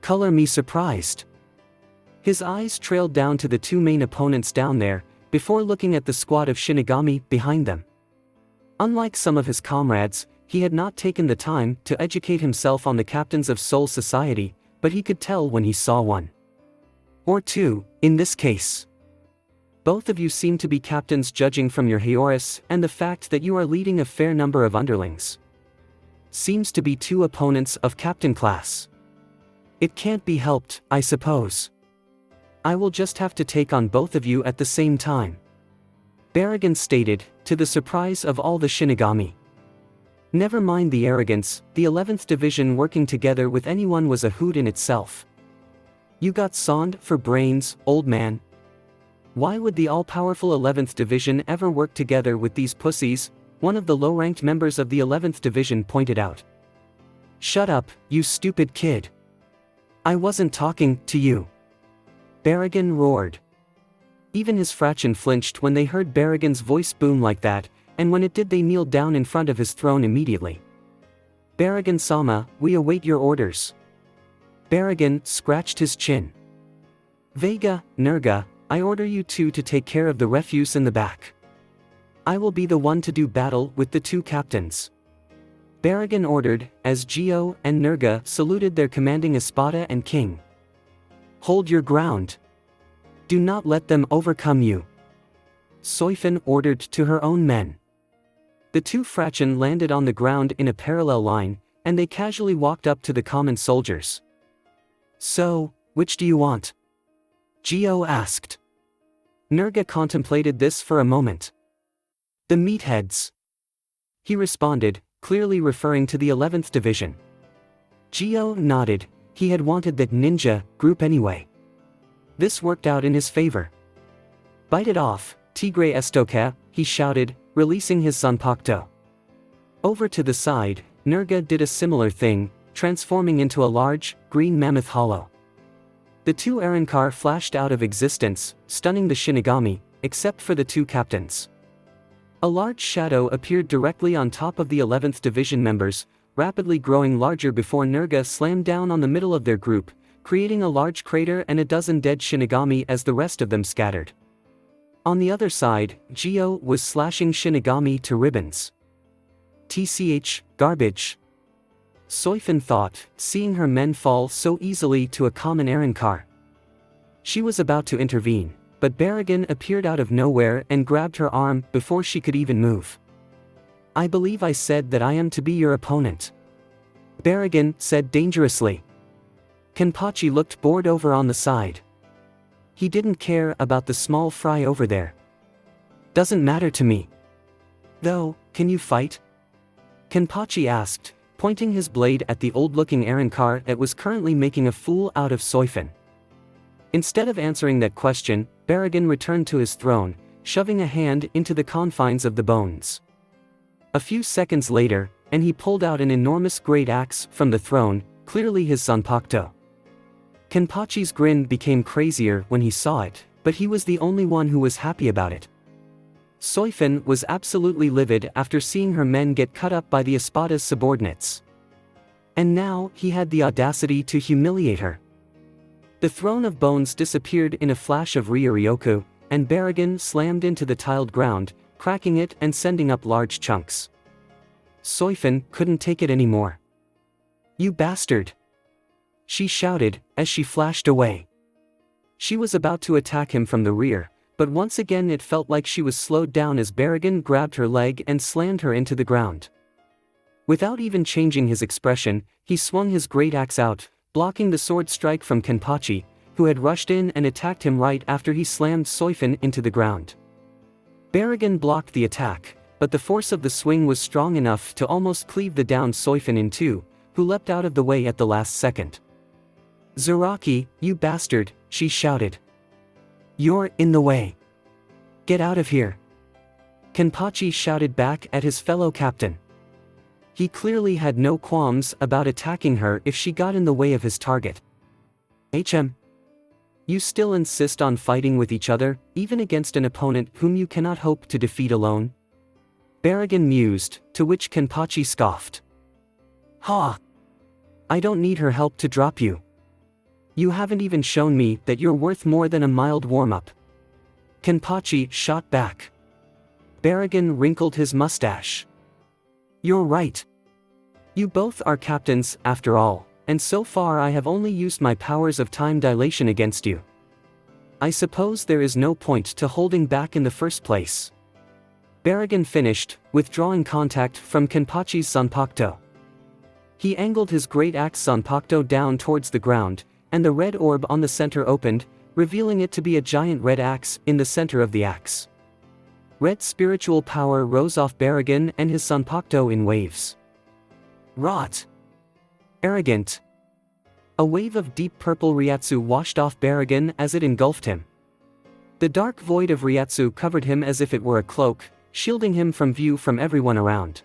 Speaker 1: Color me surprised. His eyes trailed down to the 2 main opponents down there, before looking at the squad of Shinigami behind them. Unlike some of his comrades, he had not taken the time to educate himself on the captains of Soul Society, but he could tell when he saw one. Or 2, in this case. Both of you seem to be captains judging from your Hyoris and the fact that you are leading a fair number of underlings. Seems to be 2 opponents of captain class. It can't be helped, I suppose. I will just have to take on both of you at the same time. Barragan stated, to the surprise of all the Shinigami. Never mind the arrogance, the 11th Division working together with anyone was a hoot in itself. You got sond for brains, old man. Why would the all-powerful 11th Division ever work together with these pussies? One of the low-ranked members of the 11th Division pointed out. Shut up, you stupid kid. I wasn't talking to you. Barragan roared. Even his fraction flinched when they heard Barragan's voice boom like that, and when it did they kneeled down in front of his throne immediately. Barragan-sama, we await your orders. Barragan scratched his chin. Vega, Nerga, I order you 2 to take care of the refuse in the back. I will be the one to do battle with the 2 captains. Barragan ordered, as Gio and Nerga saluted their commanding Espada and king. Hold your ground. Do not let them overcome you. Soifin ordered to her own men. The 2 fraction landed on the ground in a parallel line, and they casually walked up to the common soldiers. So, which do you want? Gio asked. Nerga contemplated this for a moment. The meatheads. He responded, clearly referring to the 11th Division. Gio nodded, he had wanted that ninja group anyway. This worked out in his favor. Bite it off, Tigre Estoca, he shouted, releasing his Zanpakuto. Over to the side, Nerga did a similar thing, transforming into a large, green mammoth hollow. The 2 Arrancar flashed out of existence, stunning the Shinigami, except for the 2 captains. A large shadow appeared directly on top of the 11th Division members, rapidly growing larger before Nerga slammed down on the middle of their group, creating a large crater and a dozen dead Shinigami as the rest of them scattered. On the other side, Gio was slashing Shinigami to ribbons. TCH, garbage. Soifin thought, seeing her men fall so easily to a common errand car. She was about to intervene, but Barragan appeared out of nowhere and grabbed her arm before she could even move. I believe I said that I am to be your opponent. Barragan said dangerously. Kenpachi looked bored over on the side. He didn't care about the small fry over there. Doesn't matter to me. Though, can you fight? Kenpachi asked, pointing his blade at the old-looking errand car that was currently making a fool out of Soifin. Instead of answering that question, Barragan returned to his throne, shoving a hand into the confines of the bones. A few seconds later, and he pulled out an enormous great axe from the throne, clearly his Zanpakuto. Kenpachi's grin became crazier when he saw it, but he was the only one who was happy about it. Soifin was absolutely livid after seeing her men get cut up by the Espada's subordinates. And now, he had the audacity to humiliate her. The throne of bones disappeared in a flash of Ryuryoku, and Barragan slammed into the tiled ground, cracking it and sending up large chunks. Soifin couldn't take it anymore. You bastard! She shouted, as she flashed away. She was about to attack him from the rear, but once again it felt like she was slowed down as Barragan grabbed her leg and slammed her into the ground. Without even changing his expression, he swung his great axe out, blocking the sword strike from Kenpachi, who had rushed in and attacked him right after he slammed Soifin into the ground. Barragan blocked the attack, but the force of the swing was strong enough to almost cleave the downed Soifin in two, who leapt out of the way at the last second. Zaraki, you bastard, she shouted. You're in the way. Get out of here. Kenpachi shouted back at his fellow captain. He clearly had no qualms about attacking her if she got in the way of his target. You still insist on fighting with each other, even against an opponent whom you cannot hope to defeat alone? Barragan mused, to which Kenpachi scoffed. Ha! I don't need her help to drop you. You haven't even shown me that you're worth more than a mild warm-up. Kenpachi shot back. Barragan wrinkled his mustache. You're right. You both are captains, after all, and so far I have only used my powers of time dilation against you. I suppose there is no point to holding back in the first place. Barragan finished, withdrawing contact from Kenpachi's Zanpakuto. He angled his great axe Zanpakuto down towards the ground, and the red orb on the center opened, revealing it to be a giant red axe in the center of the axe. Red spiritual power rose off Barragan and his Zanpakuto in waves. Rot! Arrogant! A wave of deep purple Ryatsu washed off Barragan as it engulfed him. The dark void of Ryatsu covered him as if it were a cloak, shielding him from view from everyone around.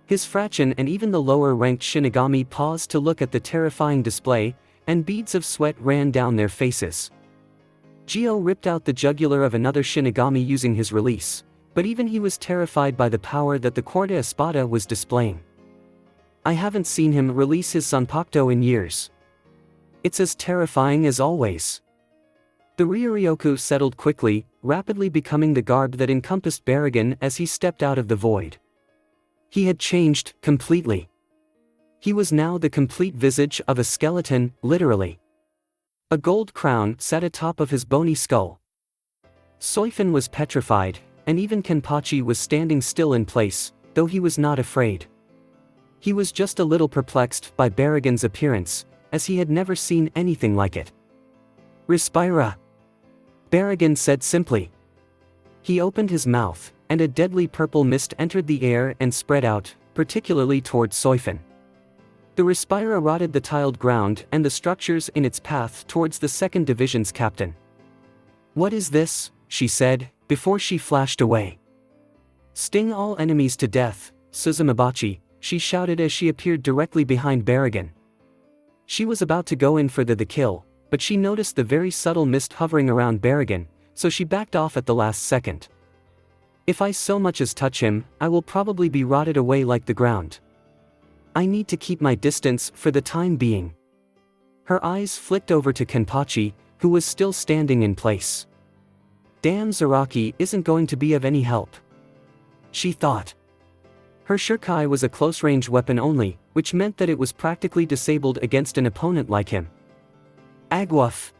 Speaker 1: His fraction and even the lower-ranked Shinigami paused to look at the terrifying display, and beads of sweat ran down their faces. Gio ripped out the jugular of another Shinigami using his release, but even he was terrified by the power that the Quarta Espada was displaying. I haven't seen him release his Zanpakuto in years. It's as terrifying as always. The Ryuryoku settled quickly, rapidly becoming the garb that encompassed Barragan as he stepped out of the void. He had changed, completely. He was now the complete visage of a skeleton, literally. A gold crown sat atop of his bony skull. Soifin was petrified, and even Kenpachi was standing still in place, though he was not afraid. He was just a little perplexed by Barragan's appearance, as he had never seen anything like it. Respira! Barragan said simply. He opened his mouth, and a deadly purple mist entered the air and spread out, particularly towards Soifin. The Respira rotted the tiled ground and the structures in its path towards the 2nd Division's captain. What is this? She said, before she flashed away. Sting all enemies to death, Suzumabachi, she shouted as she appeared directly behind Barragan. She was about to go in for the kill, but she noticed the very subtle mist hovering around Barragan, so she backed off at the last second. If I so much as touch him, I will probably be rotted away like the ground. I need to keep my distance for the time being. Her eyes flicked over to Kenpachi, who was still standing in place. Damn, Zaraki isn't going to be of any help, she thought. Her shuriken was a close-range weapon only, which meant that it was practically disabled against an opponent like him. Agwoof!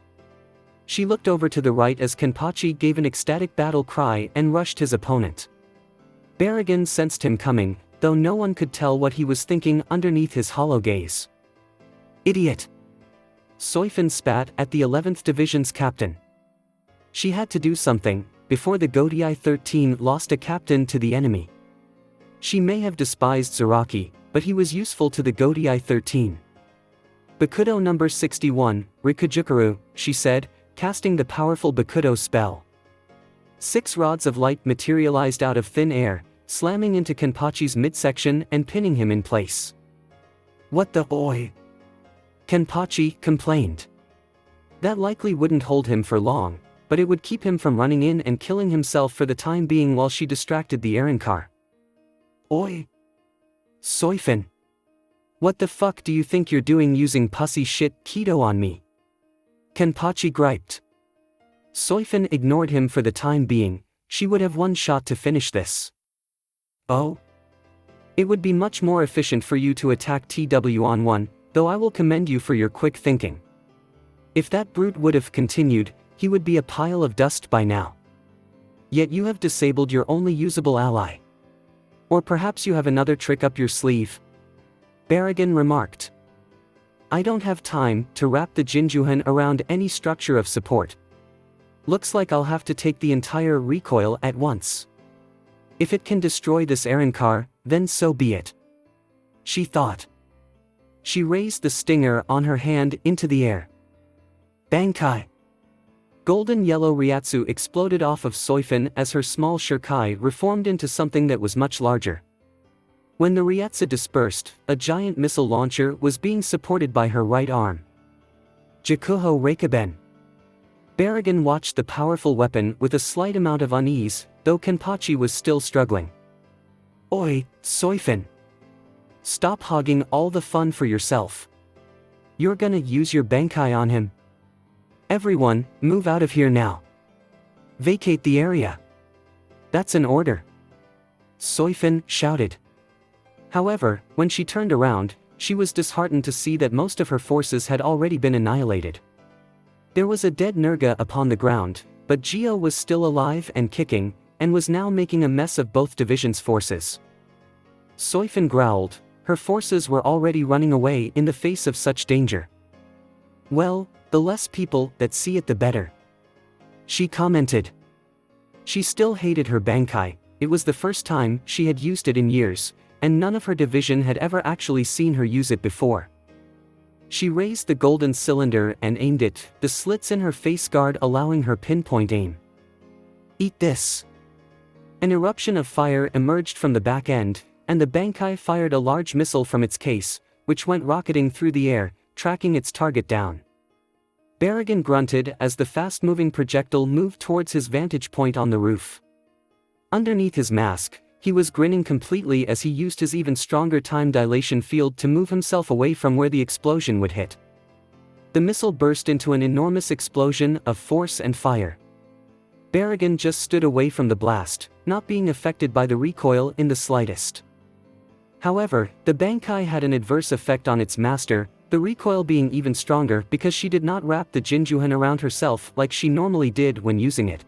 Speaker 1: She looked over to the right as Kenpachi gave an ecstatic battle cry and rushed his opponent. Baragon sensed him coming, though no one could tell what he was thinking underneath his hollow gaze. Idiot! Soifin spat at the 11th Division's captain. She had to do something, before the Godai 13 lost a captain to the enemy. She may have despised Zaraki, but he was useful to the Godai 13. Bakudo number 61, Rikujukaru, she said, casting the powerful Bakudo spell. 6 rods of light materialized out of thin air, slamming into Kenpachi's midsection and pinning him in place. What the oi? Kenpachi complained. That likely wouldn't hold him for long, but it would keep him from running in and killing himself for the time being while she distracted the Arrancar. Oi! Soifin! What the fuck do you think you're doing using pussy shit Kido on me? Kenpachi griped. Soifin ignored him for the time being. She would have one shot to finish this. Oh? It would be much more efficient for you to attack TW on one, though I will commend you for your quick thinking. If that brute would have continued, he would be a pile of dust by now. Yet you have disabled your only usable ally. Or perhaps you have another trick up your sleeve? Baragon remarked. I don't have time to wrap the Jinjuhan around any structure of support. Looks like I'll have to take the entire recoil at once. If it can destroy this Arrancar, then so be it, she thought. She raised the stinger on her hand into the air. Bankai! Golden yellow Ryatsu exploded off of Soifin as her small shuriken reformed into something that was much larger. When the Ryatsu dispersed, a giant missile launcher was being supported by her right arm. Jakuho Reikaben. Baragon watched the powerful weapon with a slight amount of unease, though Kenpachi was still struggling. Oi, Soifin! Stop hogging all the fun for yourself. You're gonna use your Bankai on him? Everyone, move out of here now. Vacate the area. That's an order. Soifin shouted. However, when she turned around, she was disheartened to see that most of her forces had already been annihilated. There was a dead Nurga upon the ground, but Geo was still alive and kicking, and was now making a mess of both divisions' forces. Soifin growled. Her forces were already running away in the face of such danger. Well, the less people that see it the better, she commented. She still hated her Bankai. It was the first time she had used it in years, and none of her division had ever actually seen her use it before. She raised the golden cylinder and aimed it, the slits in her face guard allowing her pinpoint aim. Eat this! An eruption of fire emerged from the back end, and the Bankai fired a large missile from its case, which went rocketing through the air, tracking its target down. Baragon grunted as the fast-moving projectile moved towards his vantage point on the roof. Underneath his mask, he was grinning completely as he used his even stronger time dilation field to move himself away from where the explosion would hit. The missile burst into an enormous explosion of force and fire. Baragon just stood away from the blast, not being affected by the recoil in the slightest. However, the Bankai had an adverse effect on its master, the recoil being even stronger because she did not wrap the Jinjuhan around herself like she normally did when using it.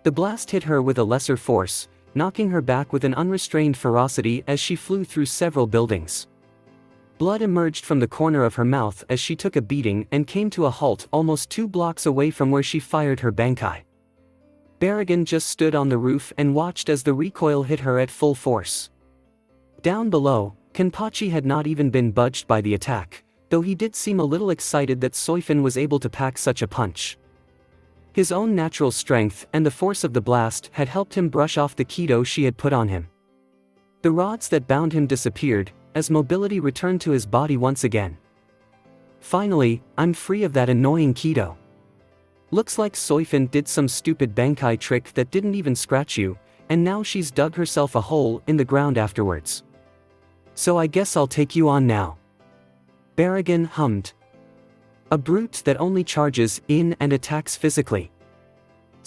Speaker 1: The blast hit her with a lesser force, knocking her back with an unrestrained ferocity as she flew through several buildings. Blood emerged from the corner of her mouth as she took a beating and came to a halt almost 2 blocks away from where she fired her Bankai. Baragon just stood on the roof and watched as the recoil hit her at full force. Down below, Kenpachi had not even been budged by the attack, though he did seem a little excited that Soifin was able to pack such a punch. His own natural strength and the force of the blast had helped him brush off the Kido she had put on him. The rods that bound him disappeared, as mobility returned to his body once again. Finally, I'm free of that annoying Kido. Looks like Soifin did some stupid Bankai trick that didn't even scratch you, and now she's dug herself a hole in the ground afterwards. So I guess I'll take you on now. Baragon hummed. A brute that only charges in and attacks physically.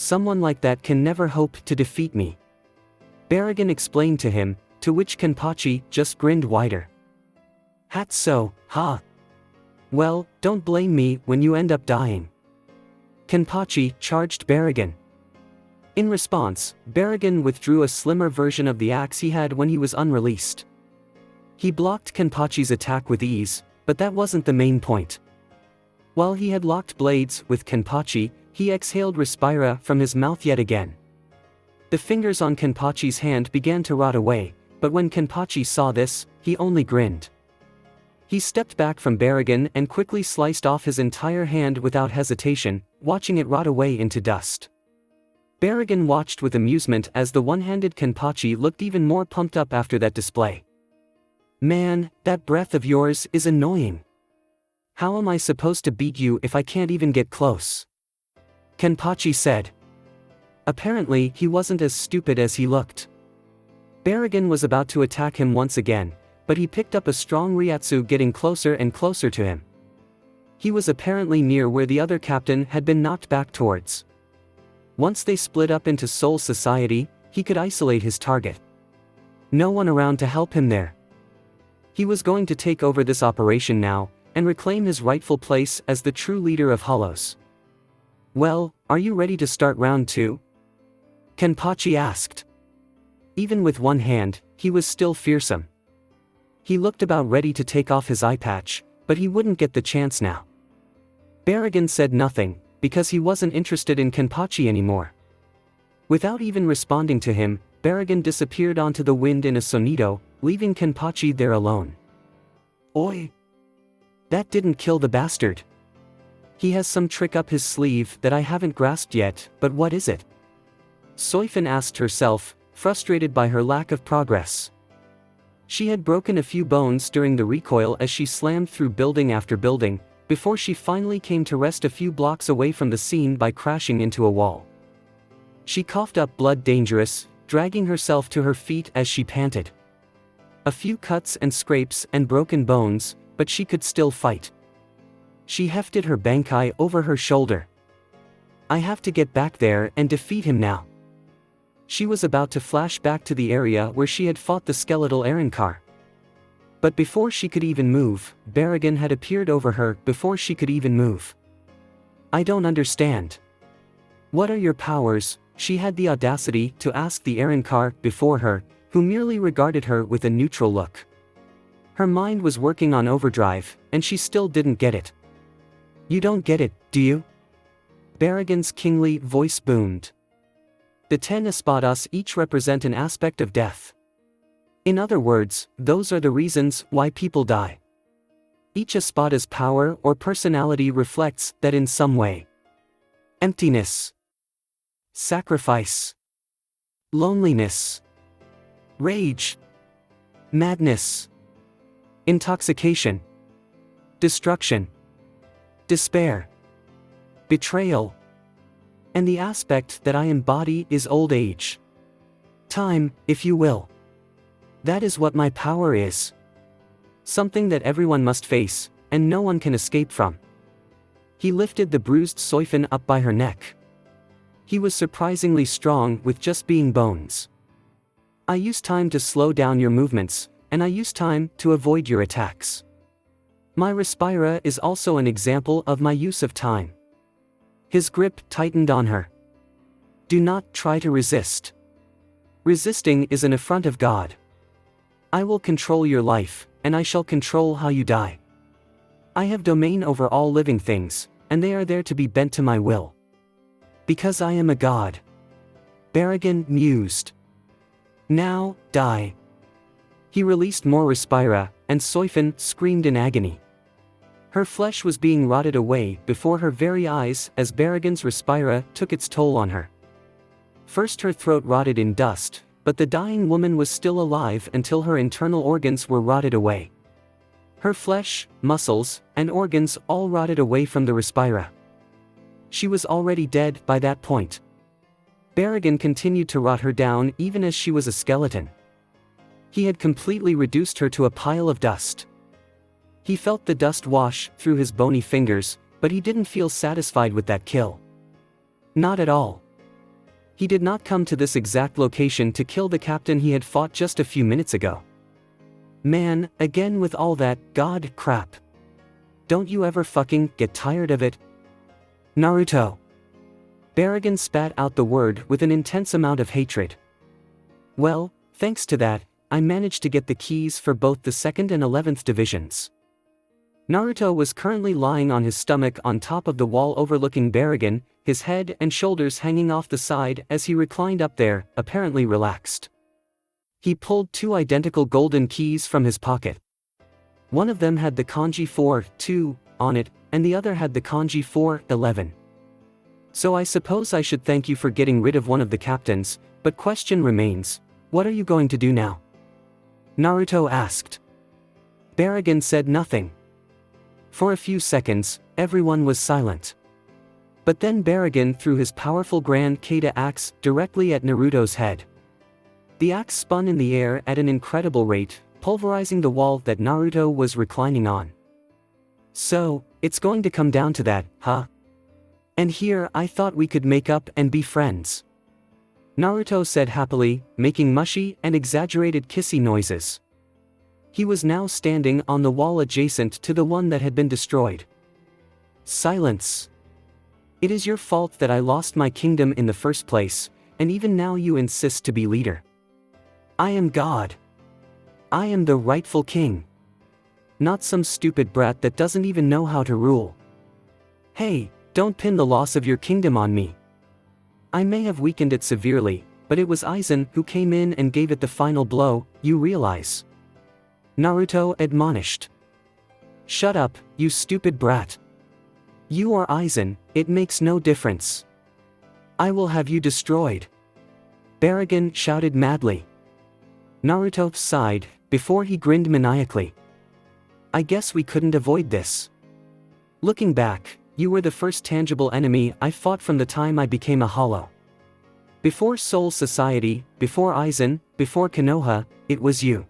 Speaker 1: Someone like that can never hope to defeat me. Baragon explained to him, to which Kenpachi just grinned wider. That's so, huh? Well, don't blame me when you end up dying. Kenpachi charged Baragon. In response, Baragon withdrew a slimmer version of the axe he had when he was unreleased. He blocked Kenpachi's attack with ease, but that wasn't the main point. While he had locked blades with Kenpachi, he exhaled Respira from his mouth yet again. The fingers on Kenpachi's hand began to rot away, but when Kenpachi saw this, he only grinned. He stepped back from Baragon and quickly sliced off his entire hand without hesitation, watching it rot away into dust. Baragon watched with amusement as the one-handed Kenpachi looked even more pumped up after that display. Man, that breath of yours is annoying. How am I supposed to beat you if I can't even get close? Kenpachi said. Apparently, he wasn't as stupid as he looked. Baragon was about to attack him once again, but he picked up a strong Ryatsu, getting closer and closer to him. He was apparently near where the other captain had been knocked back towards. Once they split up into Soul Society, he could isolate his target. No one around to help him there. He was going to take over this operation now, and reclaim his rightful place as the true leader of Hollows. Well, are you ready to start round 2? Kenpachi asked. Even with one hand, he was still fearsome. He looked about ready to take off his eye patch, but he wouldn't get the chance now. Baragon said nothing, because he wasn't interested in Kenpachi anymore. Without even responding to him, Baragon disappeared onto the wind in a sonido, leaving Kenpachi there alone. Oi! That didn't kill the bastard. He has some trick up his sleeve that I haven't grasped yet, but what is it? Soifin asked herself, frustrated by her lack of progress. She had broken a few bones during the recoil as she slammed through building after building, before she finally came to rest a few blocks away from the scene by crashing into a wall. She coughed up blood dangerous, dragging herself to her feet as she panted. A few cuts and scrapes and broken bones, but she could still fight. She hefted her bankai over her shoulder. I have to get back there and defeat him now. She was about to flash back to the area where she had fought the skeletal Arrancar. But before she could even move, Baragon had appeared over her before she could even move. I don't understand. What are your powers? She had the audacity to ask the Arrancar before her, who merely regarded her with a neutral look. Her mind was working on overdrive, and she still didn't get it. You don't get it, do you? Baragon's kingly voice boomed. The 10 espadas each represent an aspect of death. In other words, those are the reasons why people die. Each espada's power or personality reflects that in some way. Emptiness. Sacrifice. Loneliness. Rage. Madness. Intoxication. Destruction. Despair. Betrayal. And the aspect that I embody is old age. Time, if you will. That is what my power is. Something that everyone must face, and no one can escape from. He lifted the bruised Soifin up by her neck. He was surprisingly strong with just being bones. I use time to slow down your movements, and I use time to avoid your attacks. My Respira is also an example of my use of time. His grip tightened on her. Do not try to resist. Resisting is an affront of God. I will control your life, and I shall control how you die. I have domain over all living things, and they are there to be bent to my will. Because I am a god. Baragon mused. Now, die. He released more Respira, and Soifin screamed in agony. Her flesh was being rotted away before her very eyes as Baragon's Respira took its toll on her. First her throat rotted in dust, but the dying woman was still alive until her internal organs were rotted away. Her flesh, muscles, and organs all rotted away from the Respira. She was already dead by that point. Baragon continued to rot her down even as she was a skeleton. He had completely reduced her to a pile of dust. He felt the dust wash through his bony fingers, but he didn't feel satisfied with that kill. Not at all. He did not come to this exact location to kill the captain he had fought just a few minutes ago. Man, again with all that god crap. Don't you ever fucking get tired of it? Naruto. Baragon spat out the word with an intense amount of hatred. Well, thanks to that, I managed to get the keys for both the 2nd and 11th divisions. Naruto was currently lying on his stomach on top of the wall overlooking Baragon, his head and shoulders hanging off the side as he reclined up there, apparently relaxed. He pulled 2 identical golden keys from his pocket. One of them had the kanji 4-2 on it, and the other had the kanji 4-11. So I suppose I should thank you for getting rid of one of the captains, but question remains, what are you going to do now? Naruto asked. Baragon said nothing. For a few seconds, everyone was silent. But then Baragon threw his powerful Grand Kata axe directly at Naruto's head. The axe spun in the air at an incredible rate, pulverizing the wall that Naruto was reclining on. So, it's going to come down to that, huh? And here I thought we could make up and be friends. Naruto said happily, making mushy and exaggerated kissy noises. He was now standing on the wall adjacent to the one that had been destroyed. Silence. It is your fault that I lost my kingdom in the first place, and even now you insist to be leader. I am God. I am the rightful king. Not some stupid brat that doesn't even know how to rule. Hey, don't pin the loss of your kingdom on me. I may have weakened it severely, but it was Aizen who came in and gave it the final blow, you realize. Naruto admonished. Shut up, you stupid brat. You or Aizen, it makes no difference. I will have you destroyed. Baragon shouted madly. Naruto sighed, before he grinned maniacally. I guess we couldn't avoid this. Looking back, you were the first tangible enemy I fought from the time I became a hollow. Before Soul Society, before Aizen, before Konoha, it was you.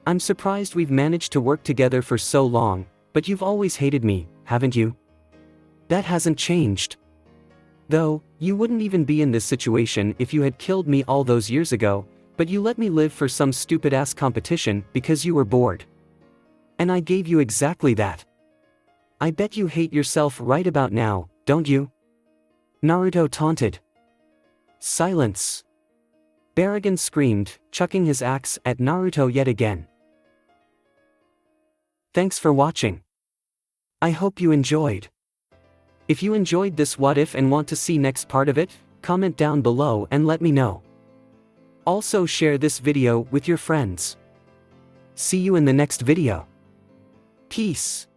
Speaker 1: I'm surprised we've managed to work together for so long, but you've always hated me, haven't you? That hasn't changed. Though, you wouldn't even be in this situation if you had killed me all those years ago, but you let me live for some stupid-ass competition because you were bored. And I gave you exactly that. I bet you hate yourself right about now, don't you? Naruto taunted. Silence. Baragon screamed, chucking his axe at Naruto yet again. Thanks for watching. I hope you enjoyed. If you enjoyed this what if and want to see next part of it, comment down below and let me know. Also share this video with your friends. See you in the next video. Peace.